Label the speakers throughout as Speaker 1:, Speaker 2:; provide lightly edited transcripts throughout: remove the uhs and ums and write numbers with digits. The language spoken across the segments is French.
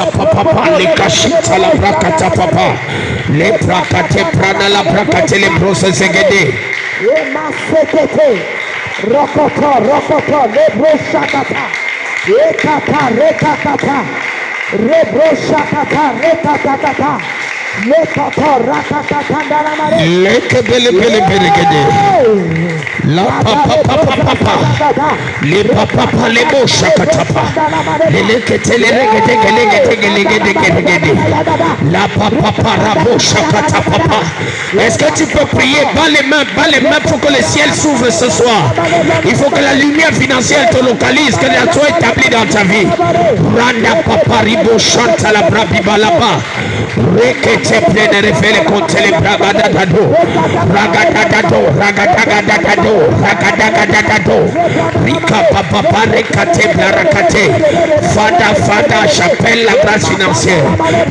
Speaker 1: brakata papa, les cachita la brakata papa, les brakate prana la brakate les brosses segede.
Speaker 2: Rokoto, les brochakata, rekata, rebroshakata, rekata. Les papa
Speaker 1: la papa les papa les beaux chakatapa les la papa rabo chakatapa. Est-ce que tu peux prier? Bas les mains pour que le ciel s'ouvre ce soir. Il faut que la lumière financière te localise, que elle soit établie dans ta vie. Randa papa ribo chanta la brabi balaba rekete pleine refele contre les bragadado ragadado rika papa rekate blarakate fada j'appelle la grâce financière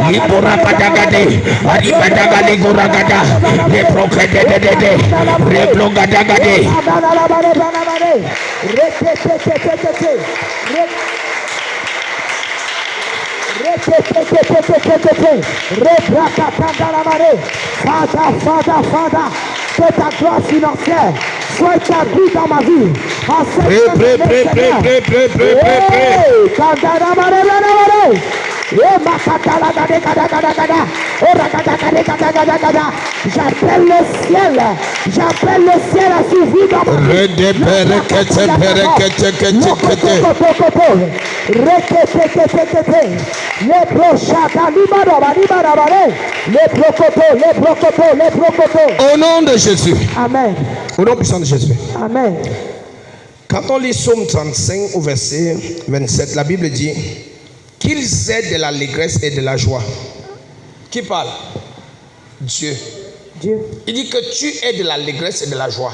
Speaker 1: libora badagade aribadagale goragada les procrédede reblogadagade
Speaker 2: Fada, que ta gloire financière soit établie dans ma vie. J'appelle le ciel à s'ouvrir dans ma vie. Les brocotos.
Speaker 1: Au nom de Jésus.
Speaker 2: Amen.
Speaker 1: Au nom puissant de Jésus.
Speaker 2: Amen.
Speaker 1: Quand on lit Psaume 35 au verset 27, la Bible dit qu'ils aient de l'allégresse et de la joie. Qui parle? Dieu. Il dit que tu aies de l'allégresse et de la joie.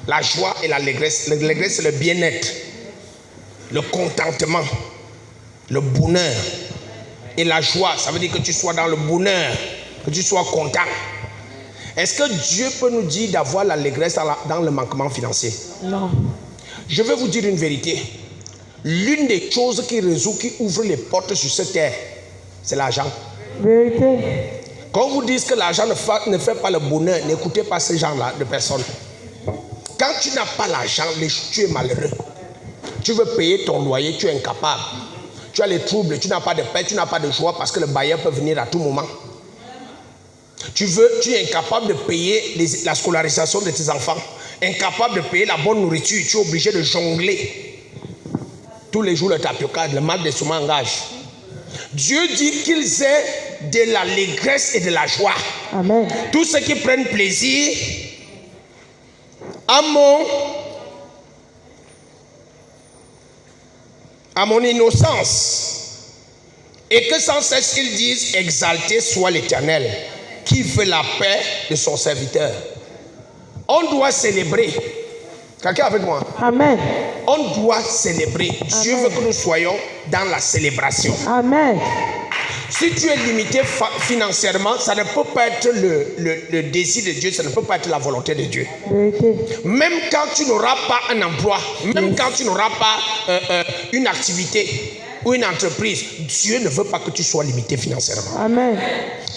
Speaker 1: La joie et l'allégresse. L'allégresse, c'est le bien-être, le contentement, le bonheur. Et la joie, ça veut dire que tu sois dans le bonheur, que tu sois content. Est-ce que Dieu peut nous dire d'avoir l'allégresse dans le manquement financier?
Speaker 2: Non.
Speaker 1: Je vais vous dire une vérité. L'une des choses qui ouvre les portes sur cette terre, c'est l'argent.
Speaker 2: Vérité.
Speaker 1: Quand vous dites que l'argent ne fait pas le bonheur, n'écoutez pas ces gens-là de personnes. Quand tu n'as pas l'argent, tu es malheureux. Tu veux payer ton loyer, tu es incapable. Tu as les troubles, tu n'as pas de paix, tu n'as pas de joie parce que le bailleur peut venir à tout moment. Tu es incapable de payer la scolarisation de tes enfants, incapable de payer la bonne nourriture, tu es obligé de jongler. Tous les jours le tapioca, le mal des souments engage. Dieu dit qu'ils aient de l'allégresse et de la joie.
Speaker 2: Amen.
Speaker 1: Tous ceux qui prennent plaisir à mon innocence, et que sans cesse ils disent exalté soit l'Éternel qui fait la paix de son serviteur. On doit célébrer. Quelqu'un avec moi?
Speaker 2: Amen.
Speaker 1: On doit célébrer. Dieu veut que nous soyons dans la célébration.
Speaker 2: Amen.
Speaker 1: Si tu es limité financièrement, ça ne peut pas être le désir de Dieu, ça ne peut pas être la volonté de Dieu. Même quand tu n'auras pas un emploi, même quand tu n'auras pas une activité ou une entreprise, Dieu ne veut pas que tu sois limité financièrement.
Speaker 2: Amen.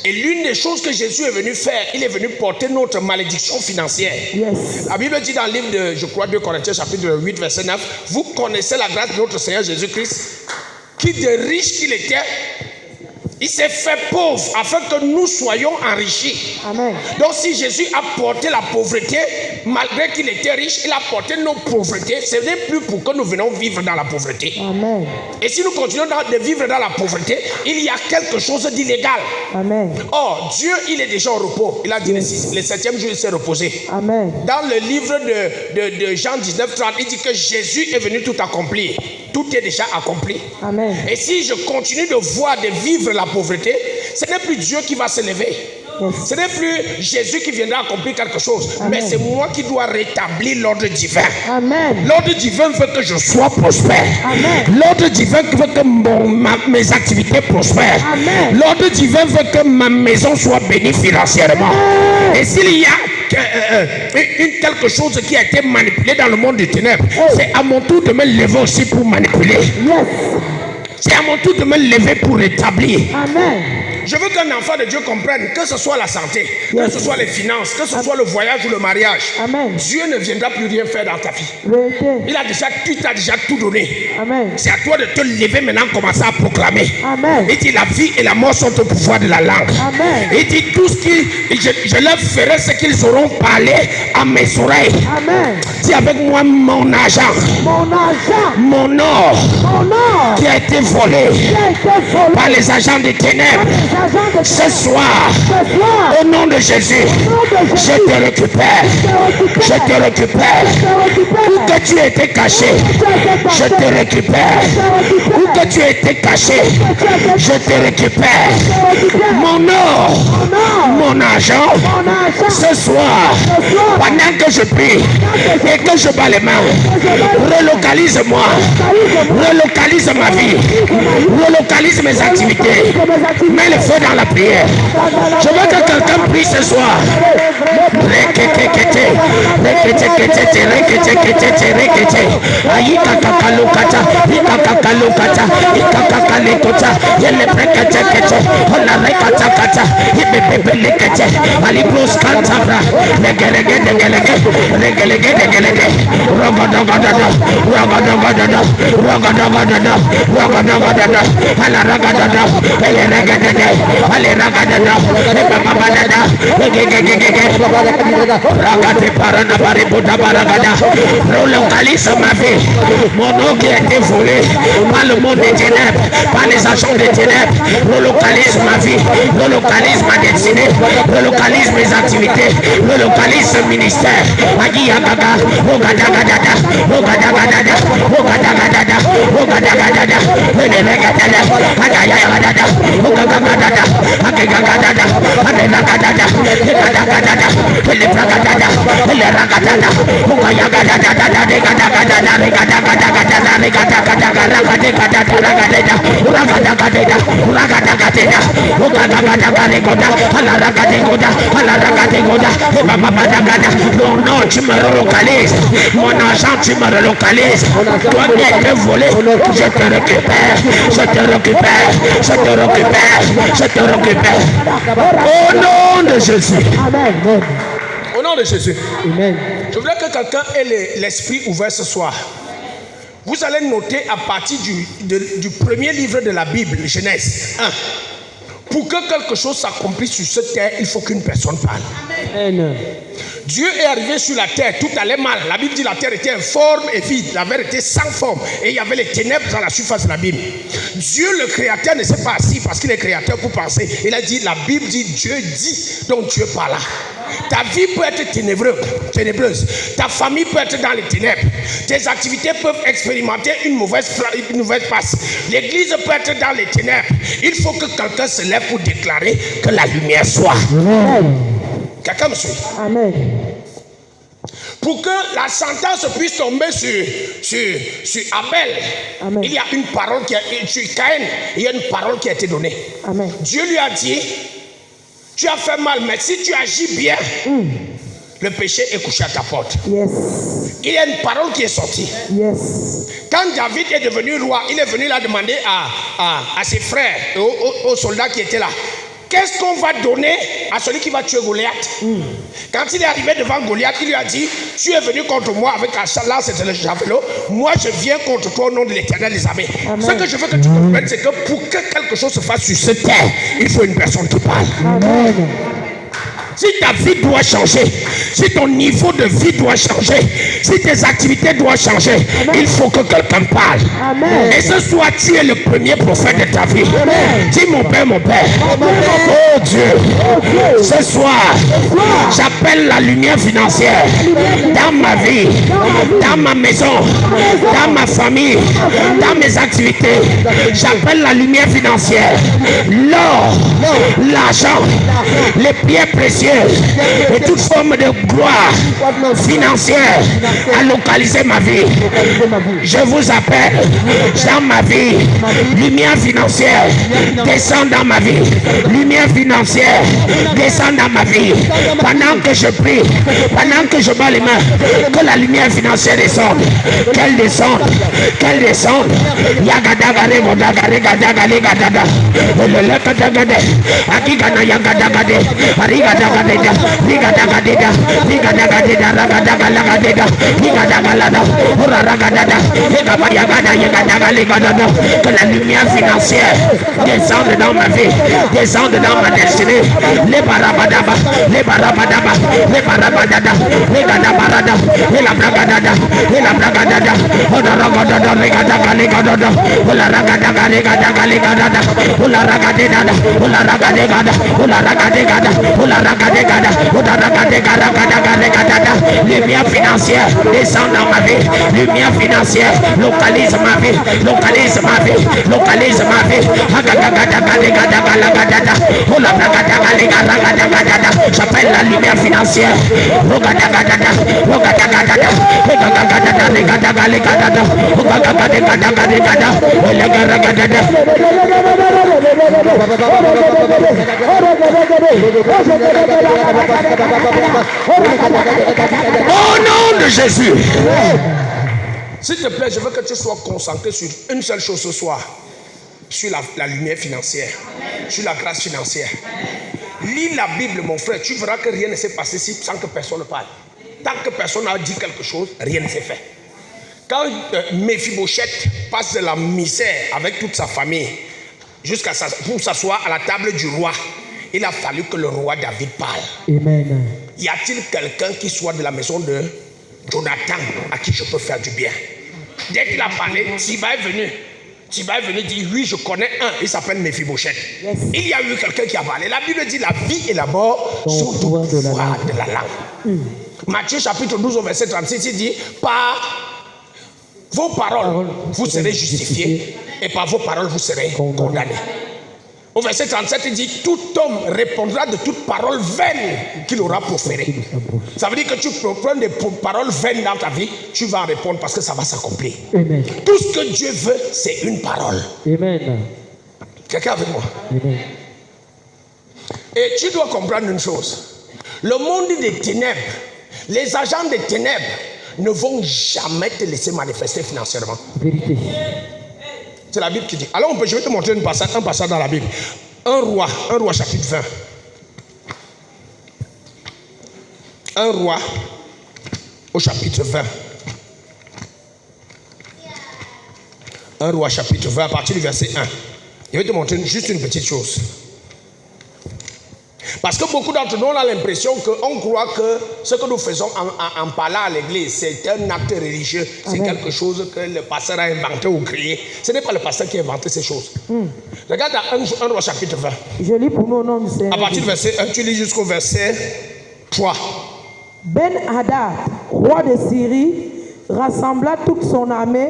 Speaker 1: Et l'une des choses que Jésus est venu faire, il est venu porter notre malédiction financière.
Speaker 2: Yes.
Speaker 1: La Bible dit dans le livre de, je crois, 2 Corinthiens chapitre 8 verset 9, vous connaissez la grâce de notre Seigneur Jésus-Christ, qui de riche qu'il était, il s'est fait pauvre afin que nous soyons enrichis.
Speaker 2: Amen.
Speaker 1: Donc si Jésus a porté la pauvreté, malgré qu'il était riche, il a porté nos pauvretés. Ce n'est plus pour que nous venons vivre dans la pauvreté.
Speaker 2: Amen.
Speaker 1: Et si nous continuons de vivre dans la pauvreté, il y a quelque chose d'illégal.
Speaker 2: Amen.
Speaker 1: Or, Dieu, il est déjà au repos. Il a dit le 7e jour, il s'est reposé.
Speaker 2: Amen.
Speaker 1: Dans le livre de Jean 19:30, il dit que Jésus est venu tout accomplir. Tout est déjà accompli.
Speaker 2: Amen.
Speaker 1: Et si je continue de vivre la pauvreté, ce n'est plus Dieu qui va se lever.
Speaker 2: Yes.
Speaker 1: Ce n'est plus Jésus qui viendra accomplir quelque chose.
Speaker 2: Amen.
Speaker 1: Mais c'est moi qui dois rétablir l'ordre divin.
Speaker 2: Amen.
Speaker 1: L'ordre divin veut que je sois prospère.
Speaker 2: Amen.
Speaker 1: L'ordre divin veut que mes activités prospèrent.
Speaker 2: Amen.
Speaker 1: L'ordre divin veut que ma maison soit bénie financièrement.
Speaker 2: Amen.
Speaker 1: Et s'il y a quelque chose qui a été manipulé dans le monde des ténèbres, c'est à mon tour de me lever aussi pour manipuler.
Speaker 2: Yes.
Speaker 1: C'est à mon tour de me lever pour rétablir.
Speaker 2: Amen.
Speaker 1: Je veux qu'un enfant de Dieu comprenne que ce soit la santé, que ce soit les finances, que ce soit le voyage ou le mariage.
Speaker 2: Amen.
Speaker 1: Dieu ne viendra plus rien faire dans ta vie.
Speaker 2: Vérité.
Speaker 1: Tu t'as déjà tout donné.
Speaker 2: Amen.
Speaker 1: C'est à toi de te lever maintenant, commencer à proclamer.
Speaker 2: Amen.
Speaker 1: Il dit la vie et la mort sont au pouvoir de la langue.
Speaker 2: Amen.
Speaker 1: Il dit tout ce je leur ferai ce qu'ils auront parlé à mes oreilles.
Speaker 2: Amen.
Speaker 1: Dis avec moi mon argent,
Speaker 2: Mon argent,
Speaker 1: mon or
Speaker 2: mon or,
Speaker 1: qui a été volé
Speaker 2: qui a été volé
Speaker 1: par les agents des ténèbres.
Speaker 2: par les agents de
Speaker 1: Ce soir,
Speaker 2: ce soir,
Speaker 1: au nom de Jésus, je te récupère. Je te récupère. Où que tu étais caché, je te récupère. Où que tu étais caché, je te récupère. Mon or, mon argent, ce soir, pendant que je prie et que je bats les mains, relocalise-moi, relocalise ma vie, relocalise mes activités, mets le feu dans la prière. Je veux que quelqu'un prie ce soir. Relocalise ma vie, mon nom qui a été volé par le monde des ténèbres, par les agents des ténèbres. Relocalise ma vie, relocalise ma destinée, relocalise mes activités, relocalise ce ministère. Non, tu me relocalises. Mon argent, tu me relocalises. Toi qui as été volé, je te récupère. Je te récupère. Je te récupère. Je te récupère. Au nom de Jésus.
Speaker 2: Amen.
Speaker 1: Au nom de Jésus.
Speaker 2: Amen.
Speaker 1: Je voudrais que quelqu'un ait l'esprit ouvert ce soir. Vous allez noter à partir du premier livre de la Bible, Genèse 1. Pour que quelque chose s'accomplisse sur cette terre, il faut qu'une personne parle.
Speaker 2: Amen.
Speaker 1: Dieu est arrivé sur la terre, tout allait mal. La Bible dit que la terre était informe et vide, la terre était sans forme et il y avait les ténèbres dans la surface de la Bible. Dieu le créateur ne s'est pas assis parce qu'il est créateur pour penser. Il a dit, la Bible dit, Dieu dit, donc Dieu parla. Ta vie peut être ténébreuse, ta famille peut être dans les ténèbres, tes activités peuvent expérimenter une mauvaise passe, l'église peut être dans les ténèbres. Il faut que quelqu'un se lève pour déclarer que la lumière soit.
Speaker 2: Amen.
Speaker 1: Quelqu'un me suit?
Speaker 2: Amen.
Speaker 1: Pour que la sentence puisse tomber sur Abel,
Speaker 2: Amen.
Speaker 1: il y a une parole sur Caïn, il y a une parole qui a été donnée.
Speaker 2: Amen.
Speaker 1: Dieu lui a dit, tu as fait mal, mais si tu agis bien, le péché est couché à ta porte.
Speaker 2: Yes.
Speaker 1: Il y a une parole qui est sortie.
Speaker 2: Yes.
Speaker 1: Quand David est devenu roi, il est venu là demander à ses frères, aux soldats qui étaient là, qu'est-ce qu'on va donner à celui qui va tuer Goliath? Quand il est arrivé devant Goliath, il lui a dit, tu es venu contre moi avec un lance et le javelot, moi je viens contre toi au nom de l'Éternel des armées. Ce que je veux que tu comprennes, c'est que pour que quelque chose se fasse sur cette terre, il faut une personne qui parle.
Speaker 2: Amen.
Speaker 1: Si ta vie doit changer, si ton niveau de vie doit changer, si tes activités doivent changer, il faut que quelqu'un parle.
Speaker 2: Amen.
Speaker 1: Et ce soir, tu es le premier prophète de ta vie.
Speaker 2: Amen.
Speaker 1: Dis mon Père, oh Dieu, ce soir, j'appelle la lumière financière dans ma vie, dans ma maison, dans ma famille, dans mes activités. J'appelle la lumière financière, l'or, l'argent, les pierres précieuses. financière et toute forme de gloire financière à localiser ma vie. Je vous appelle dans ma vie. Lumière financière, descend dans ma vie. Lumière financière, descend dans ma vie. Pendant que je prie, pendant que je bats les mains, que la lumière financière descende. Qu'elle descende, qu'elle descende. Yagadagare, Vodagare, Gadagale, Gadada. Lekadagade, Akigana Yagadagade, Arigadagade, Rigadagade, Rigadagade, Ragadagalagade, Rigadagalada, Uragadada, Yagada, Yagadagalagada. Que la lumière financière descende dans ma vie, descende dans ma destinée. Les barabadaba, les barabadaba, les barabadada, les gadabarada, les labragadada, les labragadada, Uragadada, Rigadagalegada, Uragadagalegada, Uragadegada, Uragadegada, Uragadegada, Uragadegada, Uragadegada, lumière financière descend dans ma vie, lumière financière localise ma vie, localise ma vie, localise ma vie. J'appelle la lumière financière. Au nom de Jésus. S'il te plaît, je veux que tu sois concentré sur une seule chose ce soir. Sur la lumière financière. Sur la grâce financière. Lis la Bible, mon frère. Tu verras que rien ne s'est passé sans que personne ne parle. Tant que personne n'a dit quelque chose, rien ne s'est fait. Quand Méphibosheth passe de la misère avec toute sa famille pour s'asseoir à la table du roi, il a fallu que le roi David parle.
Speaker 2: Amen.
Speaker 1: Y a-t-il quelqu'un qui soit de la maison de Jonathan à qui je peux faire du bien? Dès qu'il a parlé, Siba est venu. Siba est venu dire, oui, je connais un, il s'appelle Méphibosheth. Yes. Il y a eu quelqu'un qui a parlé. La Bible dit, la vie et la mort sont tout pouvoir de la langue. Matthieu chapitre 12 au verset 36, il dit, par vos paroles, vous serez justifiés, et par vos paroles, vous serez condamnés. Au verset 37, il dit, tout homme répondra de toute parole vaine qu'il aura proférée. Ça veut dire que tu prends des paroles vaines dans ta vie, tu vas répondre parce que ça va s'accomplir. Amen. Tout ce que Dieu veut, c'est une parole. Amen. Quelqu'un avec moi? Amen. Et tu dois comprendre une chose. Le monde des ténèbres, les agents des ténèbres ne vont jamais te laisser manifester financièrement. Vérité. C'est la Bible qui dit. Alors je vais te montrer un passage dans la Bible. Un roi chapitre 20. Un roi au chapitre 20. Un roi chapitre 20 à partir du verset 1. Je vais te montrer juste une petite chose. Parce que beaucoup d'entre nous, on a l'impression qu'on croit que ce que nous faisons en parlant à l'église, c'est un acte religieux. C'est quelque chose que le pasteur a inventé ou créé. Ce n'est pas le pasteur qui a inventé ces choses. Regarde dans 1 roi chapitre 20.
Speaker 2: Je lis pour nous au nom du Seigneur.
Speaker 1: À partir du verset 1, tu lis jusqu'au verset 3.
Speaker 2: Ben-Hadad, roi de Syrie, rassembla toute son armée.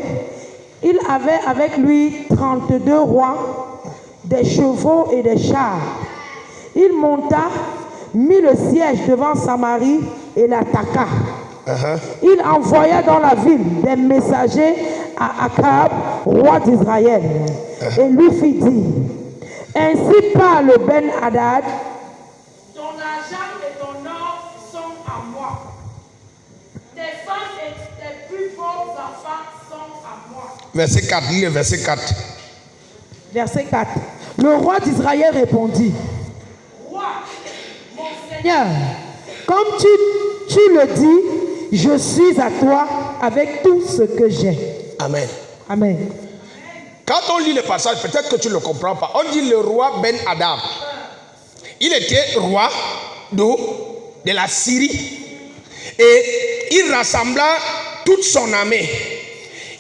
Speaker 2: Il avait avec lui 32 rois, des chevaux et des chars. Il monta, mit le siège devant Samarie et l'attaqua. Il envoya dans la ville des messagers à Akab, roi d'Israël, et lui fit dire, ainsi parle Ben-Hadad, ton argent et ton or sont à moi. Tes femmes et tes plus beaux enfants sont à moi.
Speaker 1: Verset 4, lis le verset 4.
Speaker 2: Verset 4. Le roi d'Israël répondit, mon Seigneur, comme tu le dis, je suis à toi avec tout ce que j'ai. Amen. Amen.
Speaker 1: Quand on lit le passage, peut-être que tu ne le comprends pas. On dit le roi Ben-Hadad. Il était roi de la Syrie. Et il rassembla toute son armée.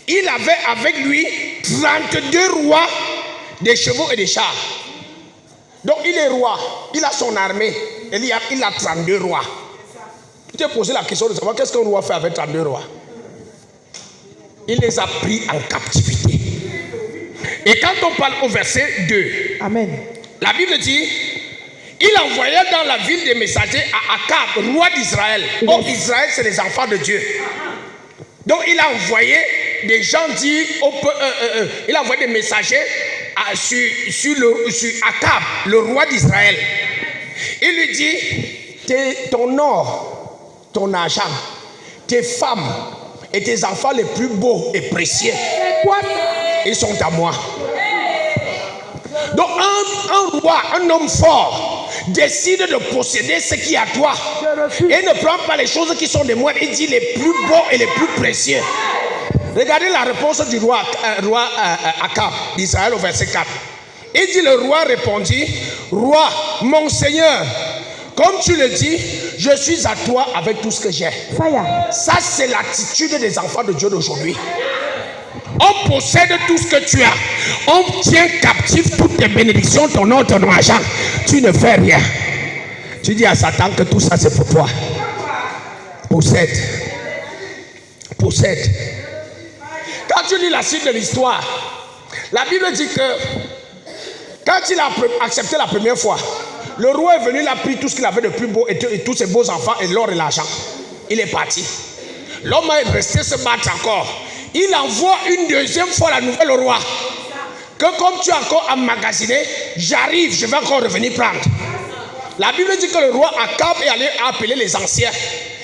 Speaker 1: Il avait avec lui 32 rois, des chevaux et des chars. Donc il est roi, il a son armée, et il a 32 rois. Tu t'es posé la question de savoir qu'est-ce qu'un roi fait avec 32 rois. Il les a pris en captivité. Et quand on parle au verset 2,
Speaker 2: Amen.
Speaker 1: La Bible dit, Il envoyait dans la ville des messagers à Akab, roi d'Israël. Oh, Israël, c'est les enfants de Dieu. Donc, il a envoyé des gens dire, il a envoyé des messagers sur Akab, le roi d'Israël. Il lui dit, ton or, ton argent, tes femmes et tes enfants les plus beaux et précieux, ils sont à moi. Donc un roi, un homme fort, décide de posséder ce qui est à toi. Et ne prend pas les choses qui sont des moindres. Il dit les plus beaux et les plus précieux. Regardez la réponse du roi Akab d'Israël au verset 4. Il dit, le roi répondit, roi, mon Seigneur, comme tu le dis, je suis à toi avec tout ce que j'ai. Ça, c'est l'attitude des enfants de Dieu d'aujourd'hui. On possède tout ce que tu as. On tient captif toutes tes bénédictions, ton nom, ton argent. Tu ne fais rien. Tu dis à Satan que tout ça c'est pour toi. Possède. Possède. Quand tu lis la suite de l'histoire, la Bible dit que quand il a accepté la première fois, le roi est venu, il a pris tout ce qu'il avait de plus beau et tous ses beaux enfants et l'or et l'argent. Il est parti. L'homme est resté se battre encore. Il envoie une deuxième fois la nouvelle au roi. Que comme tu as encore emmagasiné, j'arrive, je vais encore revenir prendre. La Bible dit que le roi Akab est allé appeler les anciens.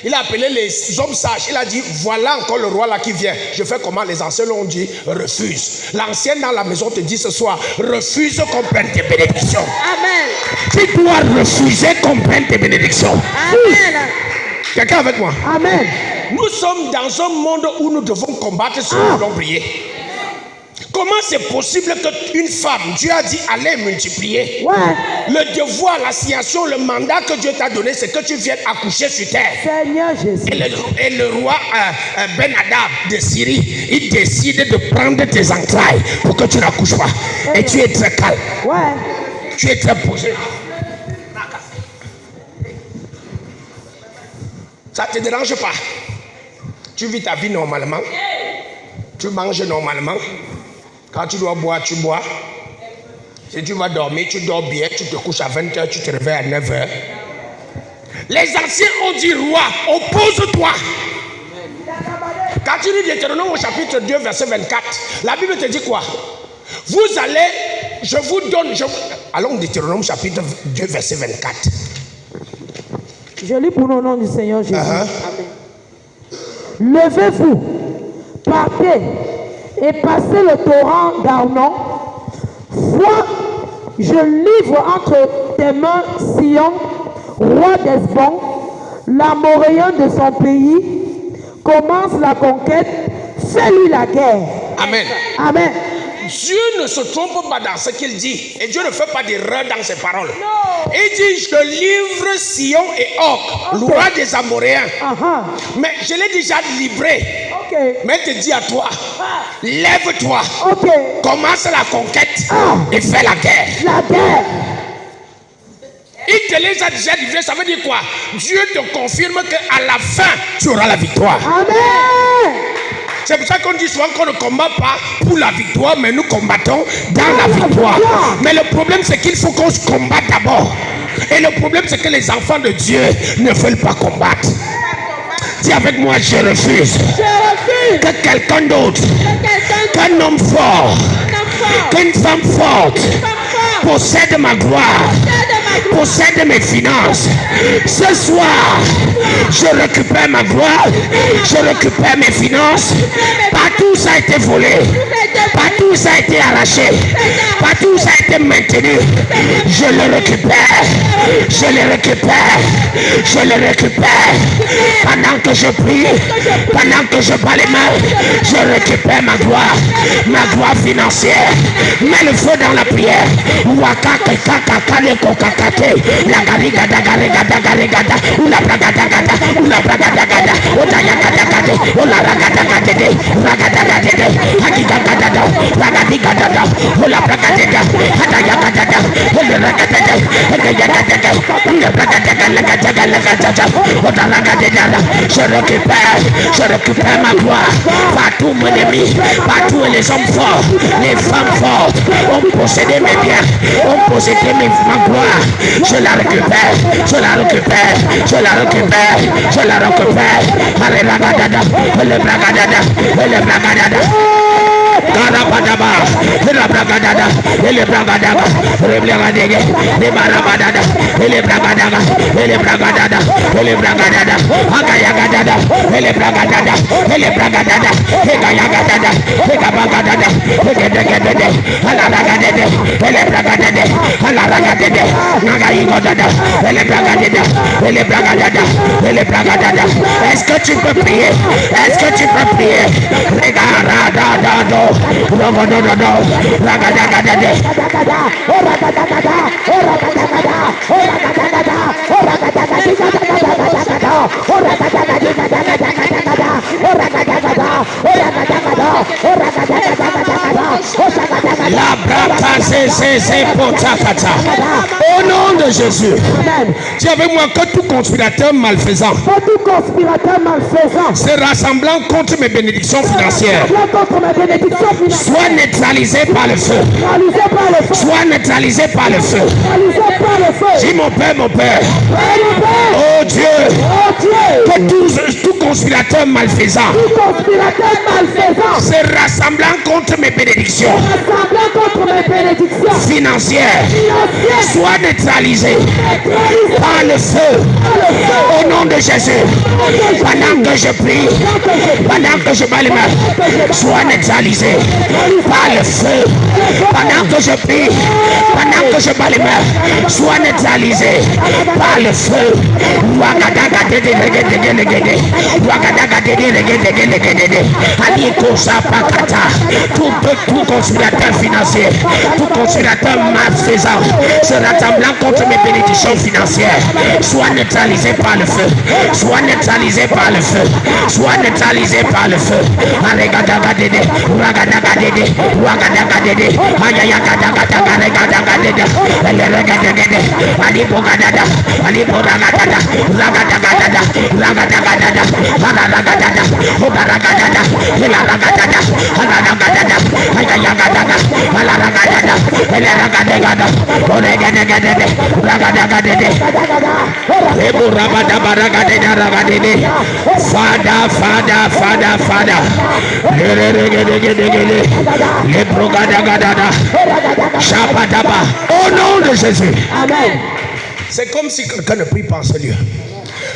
Speaker 1: Il a appelé les hommes sages. Il a dit, voilà encore le roi là qui vient. Je fais comment? Les anciens l'ont dit, refuse. L'ancien dans la maison te dit ce soir, refuse qu'on prenne tes bénédictions. Amen. Tu dois refuser qu'on prenne tes bénédictions. Amen. Quelqu'un avec moi? Amen. Nous sommes dans un monde où nous devons combattre ce que nous voulons prier. Comment c'est possible qu'une femme, Dieu a dit allez multiplier. Le devoir, l'assignation, le mandat que Dieu t'a donné, c'est que tu viennes accoucher sur terre. Seigneur Jésus. Et le roi Ben Hadad de Syrie, il décide de prendre tes entrailles pour que tu n'accouches pas. Et tu es très calme. Tu es très posé. Ça ne te dérange pas. Tu vis ta vie normalement. Tu manges normalement. Quand tu dois boire, tu bois. Si tu vas dormir, tu dors bien. Tu te couches à 20h, tu te réveilles à 9h. Les anciens ont dit, roi, oppose-toi. Quand tu lis Deutéronome au chapitre 2, verset 24, la Bible te dit quoi? Vous allez, je vous donne... Allons Deutéronome chapitre 2, verset 24.
Speaker 2: Je lis pour le nom du Seigneur Jésus. Amen. Levez-vous, partez et passez le torrent d'Arnon. Vois, je livre entre tes mains Sion, roi d'Hesbon, l'Amoréen de son pays. Commence la conquête, fais-lui la guerre.
Speaker 1: Amen.
Speaker 2: Amen.
Speaker 1: Dieu ne se trompe pas dans ce qu'il dit. Et Dieu ne fait pas d'erreur dans ses paroles. Non. Il dit, je livre Sion et Og, roi des Amoréens. Mais je l'ai déjà livré. Mais il te dit à toi, lève-toi, commence la conquête et fais la guerre. La guerre. Il te les a déjà livrés, ça veut dire quoi? Dieu te confirme qu'à la fin, tu auras la victoire. Amen. C'est pour ça qu'on dit souvent qu'on ne combat pas pour la victoire, mais nous combattons dans la victoire. Mais le problème, c'est qu'il faut qu'on se combatte d'abord. Et le problème, c'est que les enfants de Dieu ne veulent pas combattre. Dis avec moi, je refuse. Que quelqu'un d'autre, qu'un homme fort, qu'une femme forte possède ma gloire, possède mes finances. Ce soir, je récupère ma gloire, je récupère mes finances. Partout ça a été volé, partout ça a été arraché, partout ça a été maintenu. Je le récupère, je le récupère, je le récupère. Pendant que je prie, pendant que je bats les mains, je récupère ma gloire financière. Mets le feu dans la prière. Wakaka kaka le kokakate. La garigada garigada garigada. Ula bragada gada. Ula bragada gada. Otaya gada gada. Ola ragada gada. Ragada gada. Hadiga gada. Ragadiga gada. Ola bragada gada. Hadaya gada gada. Ola ragada gada. Hadaya gada gada. Ola bragada gada gada gada gada. Ola ragada je récupère ma gloire. Partout mon ennemi, partout les hommes forts, les femmes fortes ont possédé mes biens, ont possédé ma gloire. Je la récupère, je la récupère, je la récupère, je la récupère. Allez, bragadada, allez, bragadada, allez, bragadada. Garabadaba, la bragadada, les bragadaba, reblagadege, les barabadada, les bragadaba, les bragadada, les bragadada, agayagadada, les bragadada, les bragadada, egayagadada, egabagadada, egedegedede, alaragadede, les bragadede, alaragadede, nagayigodada, les bragadada, les bragadada, les bragadada. Est-ce que tu peux prier? Est-ce que tu peux prier? Regarde. La brata c'est potakata. Au nom de Jésus. Dis avec moi que tout conspirateur malfaisant se rassemblant contre mes bénédictions financières soit neutralisé par le feu. Soit neutralisé par le feu. Dis mon Père, oh Dieu, que tout conspirateur malfaisant se rassemblant contre mes bénédictions financières soit neutralisé par le feu. Au nom de Jésus, pendant que je prie, pendant que je bats les mains, soit neutralisé par le feu. Pendant que je prie, pendant que je bats les mains, soit neutralisé par le feu. Tout conspirateur financier, tout conspirateur malfaisant se rassemblant contre mes bénédictions financières soit neutralisé par le feu. Soit neutralisé par le feu. Soit neutralisé par le feu. Au nom de Jésus. Amen. C'est comme si quelqu'un ne prie pas en ce lieu.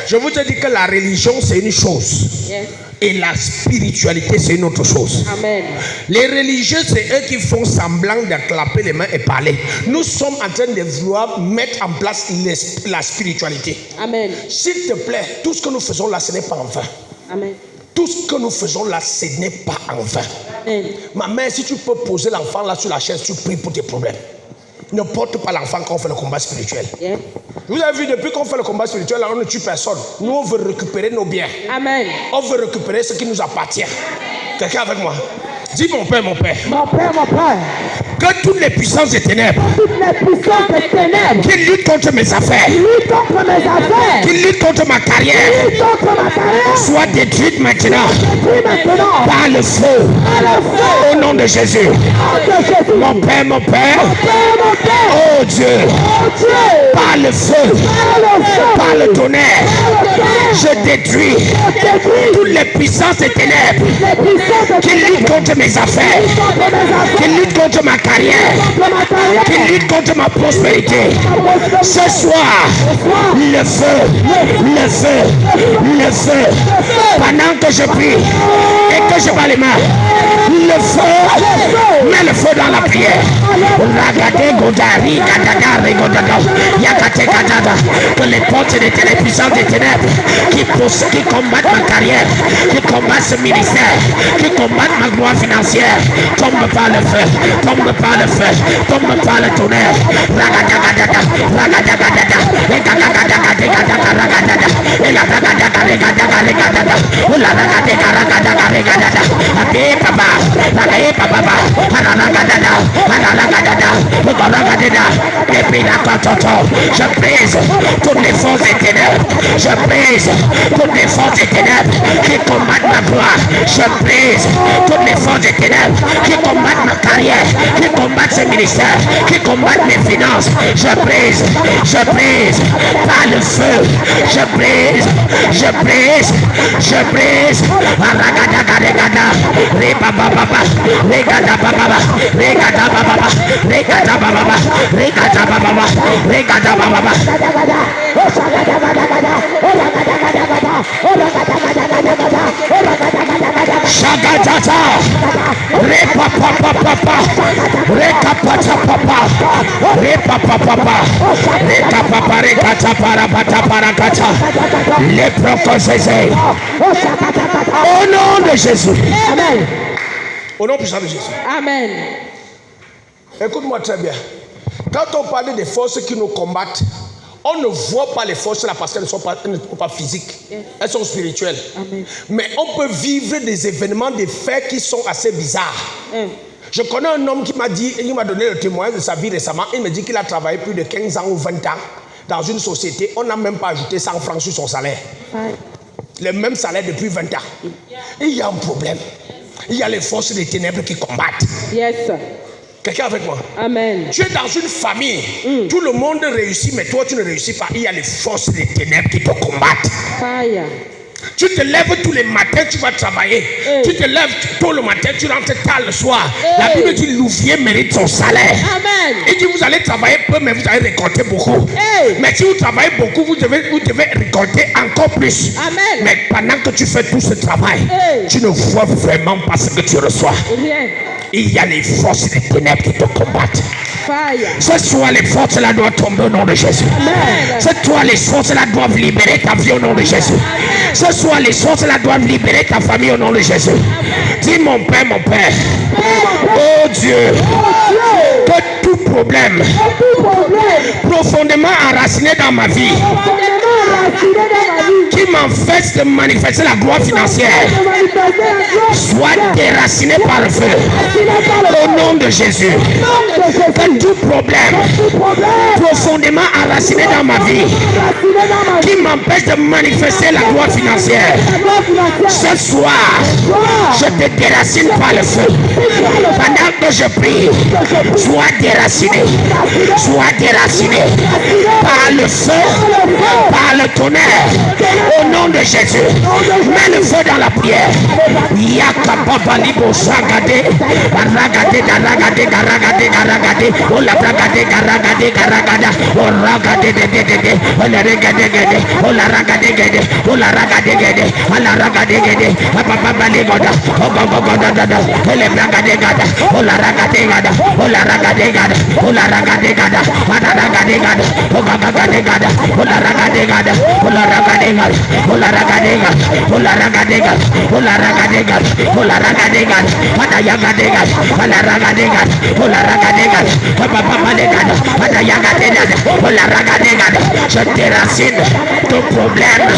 Speaker 1: Je vous ai dit que la religion c'est une chose. Yes. Et la spiritualité c'est une autre chose. Amen. Les religieux c'est eux qui font semblant de clapper les mains et parler. Nous sommes en train de vouloir mettre en place la spiritualité. Amen. S'il te plaît, tout ce que nous faisons là ce n'est pas en vain. Amen. Tout ce que nous faisons là ce n'est pas en vain. Amen. Ma mère, si tu peux poser l'enfant là sur la chaise, tu pries pour tes problèmes. Ne porte pas l'enfant quand on fait le combat spirituel. Yeah. Vous avez vu, depuis qu'on fait le combat spirituel, là, on ne tue personne. Nous, on veut récupérer nos biens. Amen. On veut récupérer ce qui nous appartient. Quelqu'un avec moi? Dis mon Père, mon Père. Mon Père, mon Père. Que toutes les puissances des ténèbres, qui luttent contre mes affaires, qui luttent contre ma carrière, soient détruites maintenant par le feu. Au nom de Jésus. Mon Père, oh Dieu, par le feu, par le tonnerre, je détruis toutes les puissances des ténèbres qui luttent contre mes affaires, qui luttent contre ma carrière, qui lutte contre ma prospérité. Ce soir, le feu, pendant que je prie et que je bats les mains, le feu, mets le feu dans la prière. Que les portes des puissances des ténèbres qui combattent ma carrière, qui combattent ce ministère, qui combattent ma gloire financière, tombent par le feu, tombent par le feu, tombent par le tonnerre. Je brise toutes les forces des ténèbres. Je brise toutes les forces des ténèbres qui combattent ma gloire. Je brise toutes les forces des ténèbres qui combattent ma carrière, qui combattent ce ministère, qui combattent mes finances. Je brise par le feu. Je brise. Au nom de Jésus.
Speaker 2: Amen.
Speaker 1: Au nom puissant de Jésus.
Speaker 2: Amen.
Speaker 1: Écoute-moi très bien. Quand on parle des forces qui nous combattent, on ne voit pas les forces là parce qu'elles ne sont pas physiques. Elles sont spirituelles.
Speaker 2: Amen.
Speaker 1: Mais on peut vivre des événements, des faits qui sont assez bizarres. Je connais un homme qui m'a donné le témoignage de sa vie récemment. Il me dit qu'il a travaillé plus de 15 ans ou 20 ans dans une société. On n'a même pas ajouté 100 francs sur son salaire. Le même salaire depuis 20 ans. Il y a un problème. Il y a les forces des ténèbres qui combattent.
Speaker 2: Yes.
Speaker 1: Quelqu'un avec moi?
Speaker 2: Amen.
Speaker 1: Tu es dans une famille. Tout le monde réussit, mais toi tu ne réussis pas. Il y a les forces des ténèbres qui te combattent.
Speaker 2: Fire.
Speaker 1: Tu te lèves tous les matins, tu vas travailler. Tu te lèves tôt le matin, tu rentres tard le soir. La Bible dit l'ouvrier mérite son salaire.
Speaker 2: Amen.
Speaker 1: Il dit vous allez travailler peu, mais vous allez récolter beaucoup. Mais si vous travaillez beaucoup, vous devez récolter encore plus.
Speaker 2: Amen.
Speaker 1: Mais pendant que tu fais tout ce travail, tu ne vois vraiment pas ce que tu reçois.
Speaker 2: Rien.
Speaker 1: Il y a les forces des ténèbres qui te combattent.
Speaker 2: Fire.
Speaker 1: Ce soir, les forces-là doivent tomber au nom de Jésus.
Speaker 2: Amen.
Speaker 1: Ce soir, les forces-là doivent libérer ta vie au nom de Jésus. Ce soir, les forces-là doivent libérer ta famille au nom de Jésus. Dis mon Père, oh Dieu, que tout problème profondément enraciné dans ma vie, qui m'empêche de manifester la gloire financière, soit déraciné par le feu. Au nom de Jésus. Que tout problème profondément enraciné dans ma vie, qui m'empêche de manifester la gloire financière, ce soir, je te déracine par le feu. Pendant que je prie, sois déraciné par le feu, par le tonnerre, au nom de Jésus. Mets le feu dans la prière. Je déracine tout problème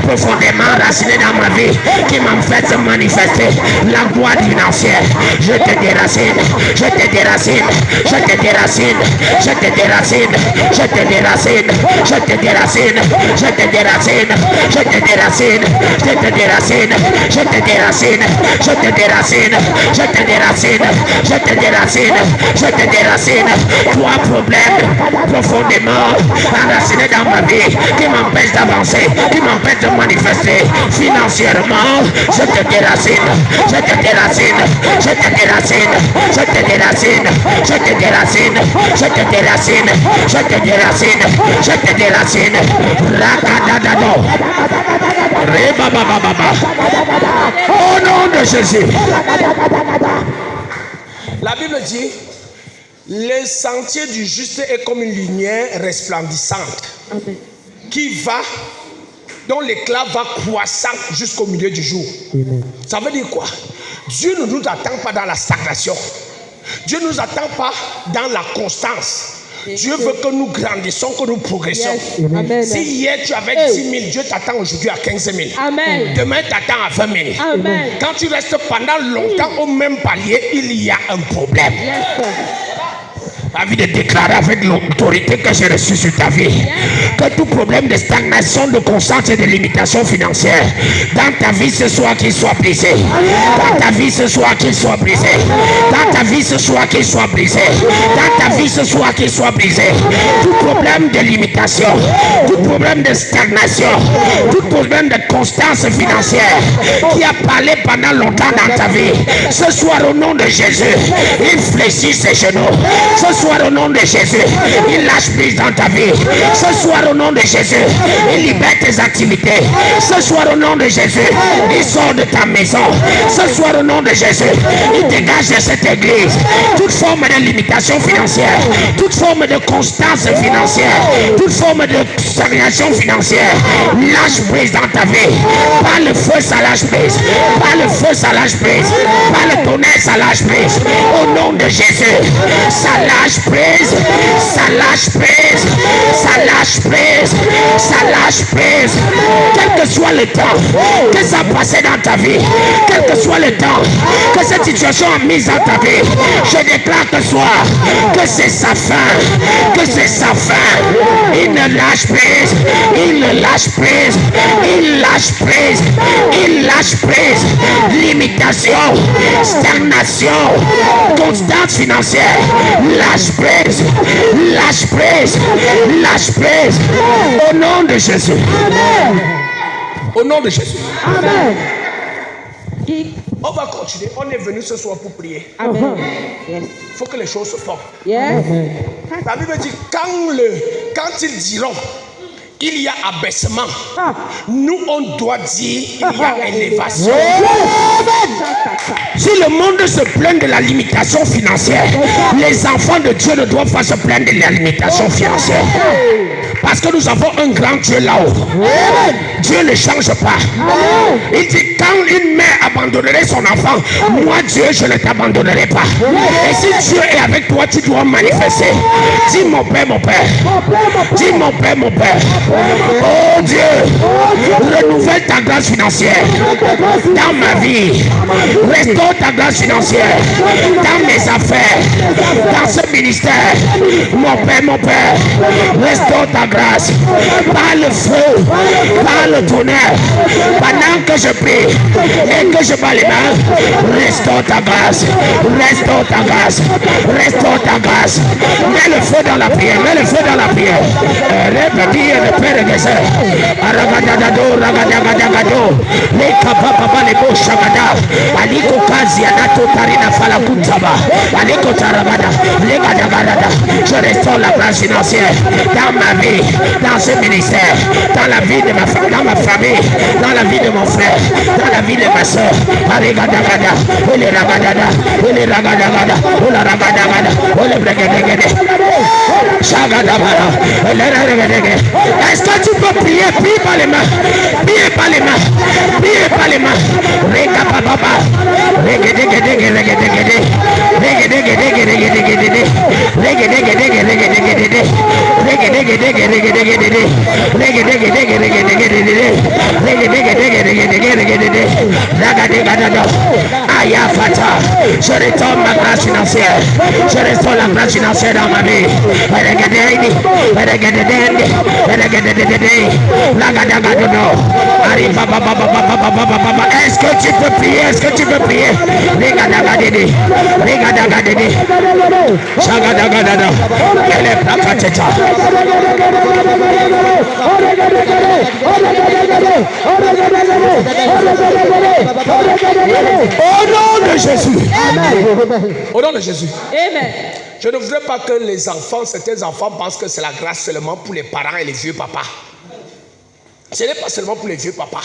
Speaker 1: profondément raciné dans ma vie qui m'empêche de manifester la gloire financière. Je te déracine, je te déracine, je te déracine, je te déracine, je te déracine, je te déracine, je te déracine, je te déracine, je te déracine, je te déracine, je te déracine, je te déracine, je te déracine, je te déracine. Toi problème profondément enraciné dans ma vie qui m'empêche d'avancer, qui m'empêche de manifester financièrement, je te déracine, je te déracine, je te déracine, je te déracine, je te déracine, je te déracine, je te déracine, je te déracine. Rakadadado. Rebabababa. Au nom de Jésus. La Bible dit, le sentier du juste est comme une lumière resplendissante.
Speaker 2: Amen.
Speaker 1: Qui va, dont l'éclat va croissant jusqu'au milieu du jour.
Speaker 2: Amen.
Speaker 1: Ça veut dire quoi? Dieu ne nous attend pas dans la stagnation. Dieu ne nous attend pas dans la constance. Dieu veut que nous grandissions, que nous progressions.
Speaker 2: Yes. Amen.
Speaker 1: Si hier tu avais 10 000, Dieu t'attend aujourd'hui à 15 000.
Speaker 2: Amen.
Speaker 1: Demain t'attend à 20 000.
Speaker 2: Amen.
Speaker 1: Quand tu restes pendant longtemps au même palier, il y a un problème.
Speaker 2: Yes.
Speaker 1: Envie de déclarer avec l'autorité que j'ai reçue sur ta vie que tout problème de stagnation, de constance et de limitation financière dans ta vie ce soir qu'il soit brisé. Dans ta vie ce soir qu'il soit brisé. Dans ta vie ce soir qu'il soit brisé. Dans ta vie ce soir qu'il soit brisé. Tout problème de limitation, tout problème de stagnation, tout problème de constance financière qui a parlé pendant longtemps dans ta vie, ce soir au nom de Jésus, il fléchit ses genoux. Ce soir au nom de Jésus, il lâche prise dans ta vie. Ce soir au nom de Jésus, il libère tes activités. Ce soir au nom de Jésus, il sort de ta maison. Ce soir au nom de Jésus, il dégage de cette église toute forme de limitation financière, toute forme de constance financière, toute forme de stagnation financière. Lâche prise dans ta vie. Par le feu, ça lâche prise. Par le feu, ça lâche prise. Par le tonnerre, ça lâche prise. Au nom de Jésus, ça lâche prise, ça lâche prise, ça lâche prise, ça lâche prise. Quel que soit le temps que ça a passé dans ta vie, quel que soit le temps que cette situation a mis dans ta vie, je déclare ce soir que c'est sa fin, que c'est sa fin. Il ne lâche prise, il ne lâche prise, il lâche prise, il lâche prise. Limitation, stagnation, constance financière, lâche prise, lâche prise, lâche prise. Au nom de Jésus. Amen. Au nom de Jésus.
Speaker 2: Amen.
Speaker 1: On va continuer. On est venu ce soir pour prier.
Speaker 2: Amen. Yes.
Speaker 1: Il faut que les choses se forment.
Speaker 2: Yes.
Speaker 1: La Bible dit quand ils diront il y a abaissement, nous on doit dire il y a élévation. Si le monde se plaint de la limitation financière, les enfants de Dieu ne doivent pas se plaindre de la limitation financière. Parce que nous avons un grand Dieu là-haut. Dieu ne change pas. Il dit quand une mère abandonnerait son enfant, moi Dieu je ne t'abandonnerai pas. Et si Dieu est avec toi, tu dois manifester. Dis mon Père, mon Père. Dis mon Père, mon Père. Oh Dieu, renouvelle ta grâce financière dans ma vie. Restaure ta grâce financière dans mes affaires, dans ce ministère. Mon Père, restaure ta grâce par le feu, par le tonnerre. Pendant que je prie et que je bats les mains, restaure ta grâce, restaure ta grâce, restaure ta grâce. Mets le feu dans la prière, mets le feu dans la prière. Aragadado, ragadagado, les kapapa les beaux shagada, aliko kazi anato tarina falakutaba, aliko tarabada, les gadagada. Je restaure la grâce financière dans ma vie, dans ce ministère, dans la vie de ma femme, dans ma famille, dans la vie de mon frère, dans la vie de ma soeur. Aragadagada, les ragadada, les ragadagada, la ragadagada, les bregadegade, shagadabara, est-ce que tu peux prier? Prie par les mains. Priez par les mains. Priez par les mains. Rega papa. Je restaure ma grâce financière. Je restaure la grâce financière dans ma vie. Est-ce que tu peux prier? Est-ce que tu peux prier? Au nom de Jésus. Au nom de Jésus.
Speaker 2: Amen.
Speaker 1: Je ne voudrais pas que les enfants, certains enfants pensent que c'est la grâce seulement pour les parents et les vieux papas. Ce n'est pas seulement pour les vieux papas.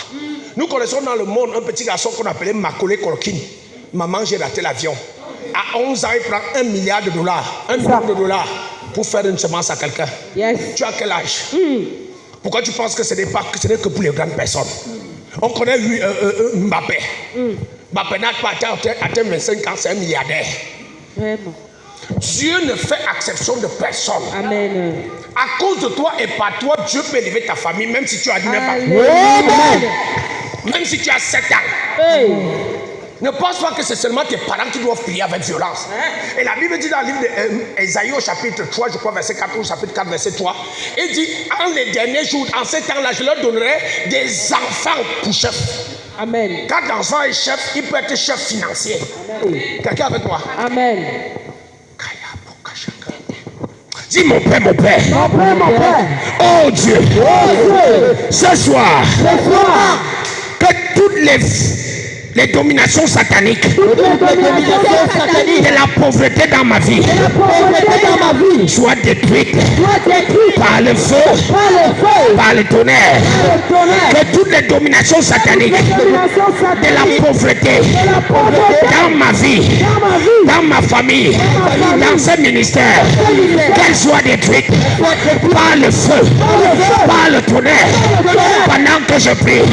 Speaker 1: Nous connaissons dans le monde un petit garçon qu'on appelait Macaulay Culkin. Maman, j'ai raté l'avion. À 11 ans, il prend $1 milliard, $1 million pour faire une semence à quelqu'un.
Speaker 2: Yes.
Speaker 1: Tu as quel âge? Pourquoi tu penses que ce n'est que pour les grandes personnes? On connaît lui, Mbappé. Mbappé n'a pas atteint 25 ans, c'est un milliardaire.
Speaker 2: Vraiment.
Speaker 1: Dieu ne fait exception de personne.
Speaker 2: Amen.
Speaker 1: À cause de toi et par toi, Dieu peut élever ta famille, même si tu as 9 ans. Même si tu as 7 ans.
Speaker 2: Hey.
Speaker 1: Ne pense pas que c'est seulement tes parents qui doivent prier avec violence. Et la Bible dit dans le livre d'Ésaïe au chapitre 3, je crois, verset 4 ou chapitre 4, verset 3, il dit, en les derniers jours, en ces temps-là, je leur donnerai des enfants pour chef.
Speaker 2: Amen.
Speaker 1: Quand l'enfant est chef, il peut être chef financier. Quelqu'un avec moi?
Speaker 2: Amen.
Speaker 1: Dis mon père, mon père.
Speaker 2: Mon père, mon père.
Speaker 1: Oh Dieu. Ce soir, que toutes les dominations sataniques de la pauvreté dans ma vie soient détruites par le feu, par le tonnerre. Que toutes les dominations sataniques de la pauvreté dans ma vie, dans ma famille, dans ce ministère, qu'elles soient détruites par le feu, par le tonnerre, pendant que je prie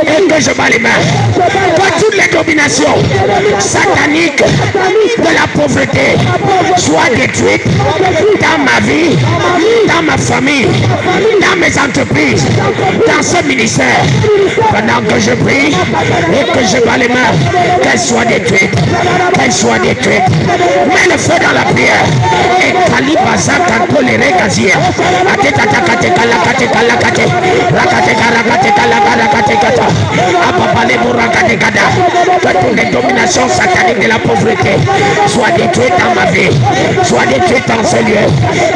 Speaker 1: et que je bats les mains. Que toutes les dominations sataniques de la pauvreté soient détruites dans ma vie, dans ma famille, dans mes entreprises, dans ce ministère. Pendant que je prie et que je bats les mains, qu'elles soient détruites, qu'elles soient détruites. Mets le feu dans la prière. Et Kalibaza Kantolere Kazia. Que toutes les dominations sataniques de la pauvreté soient détruites dans ma vie, soient détruites dans ce lieu.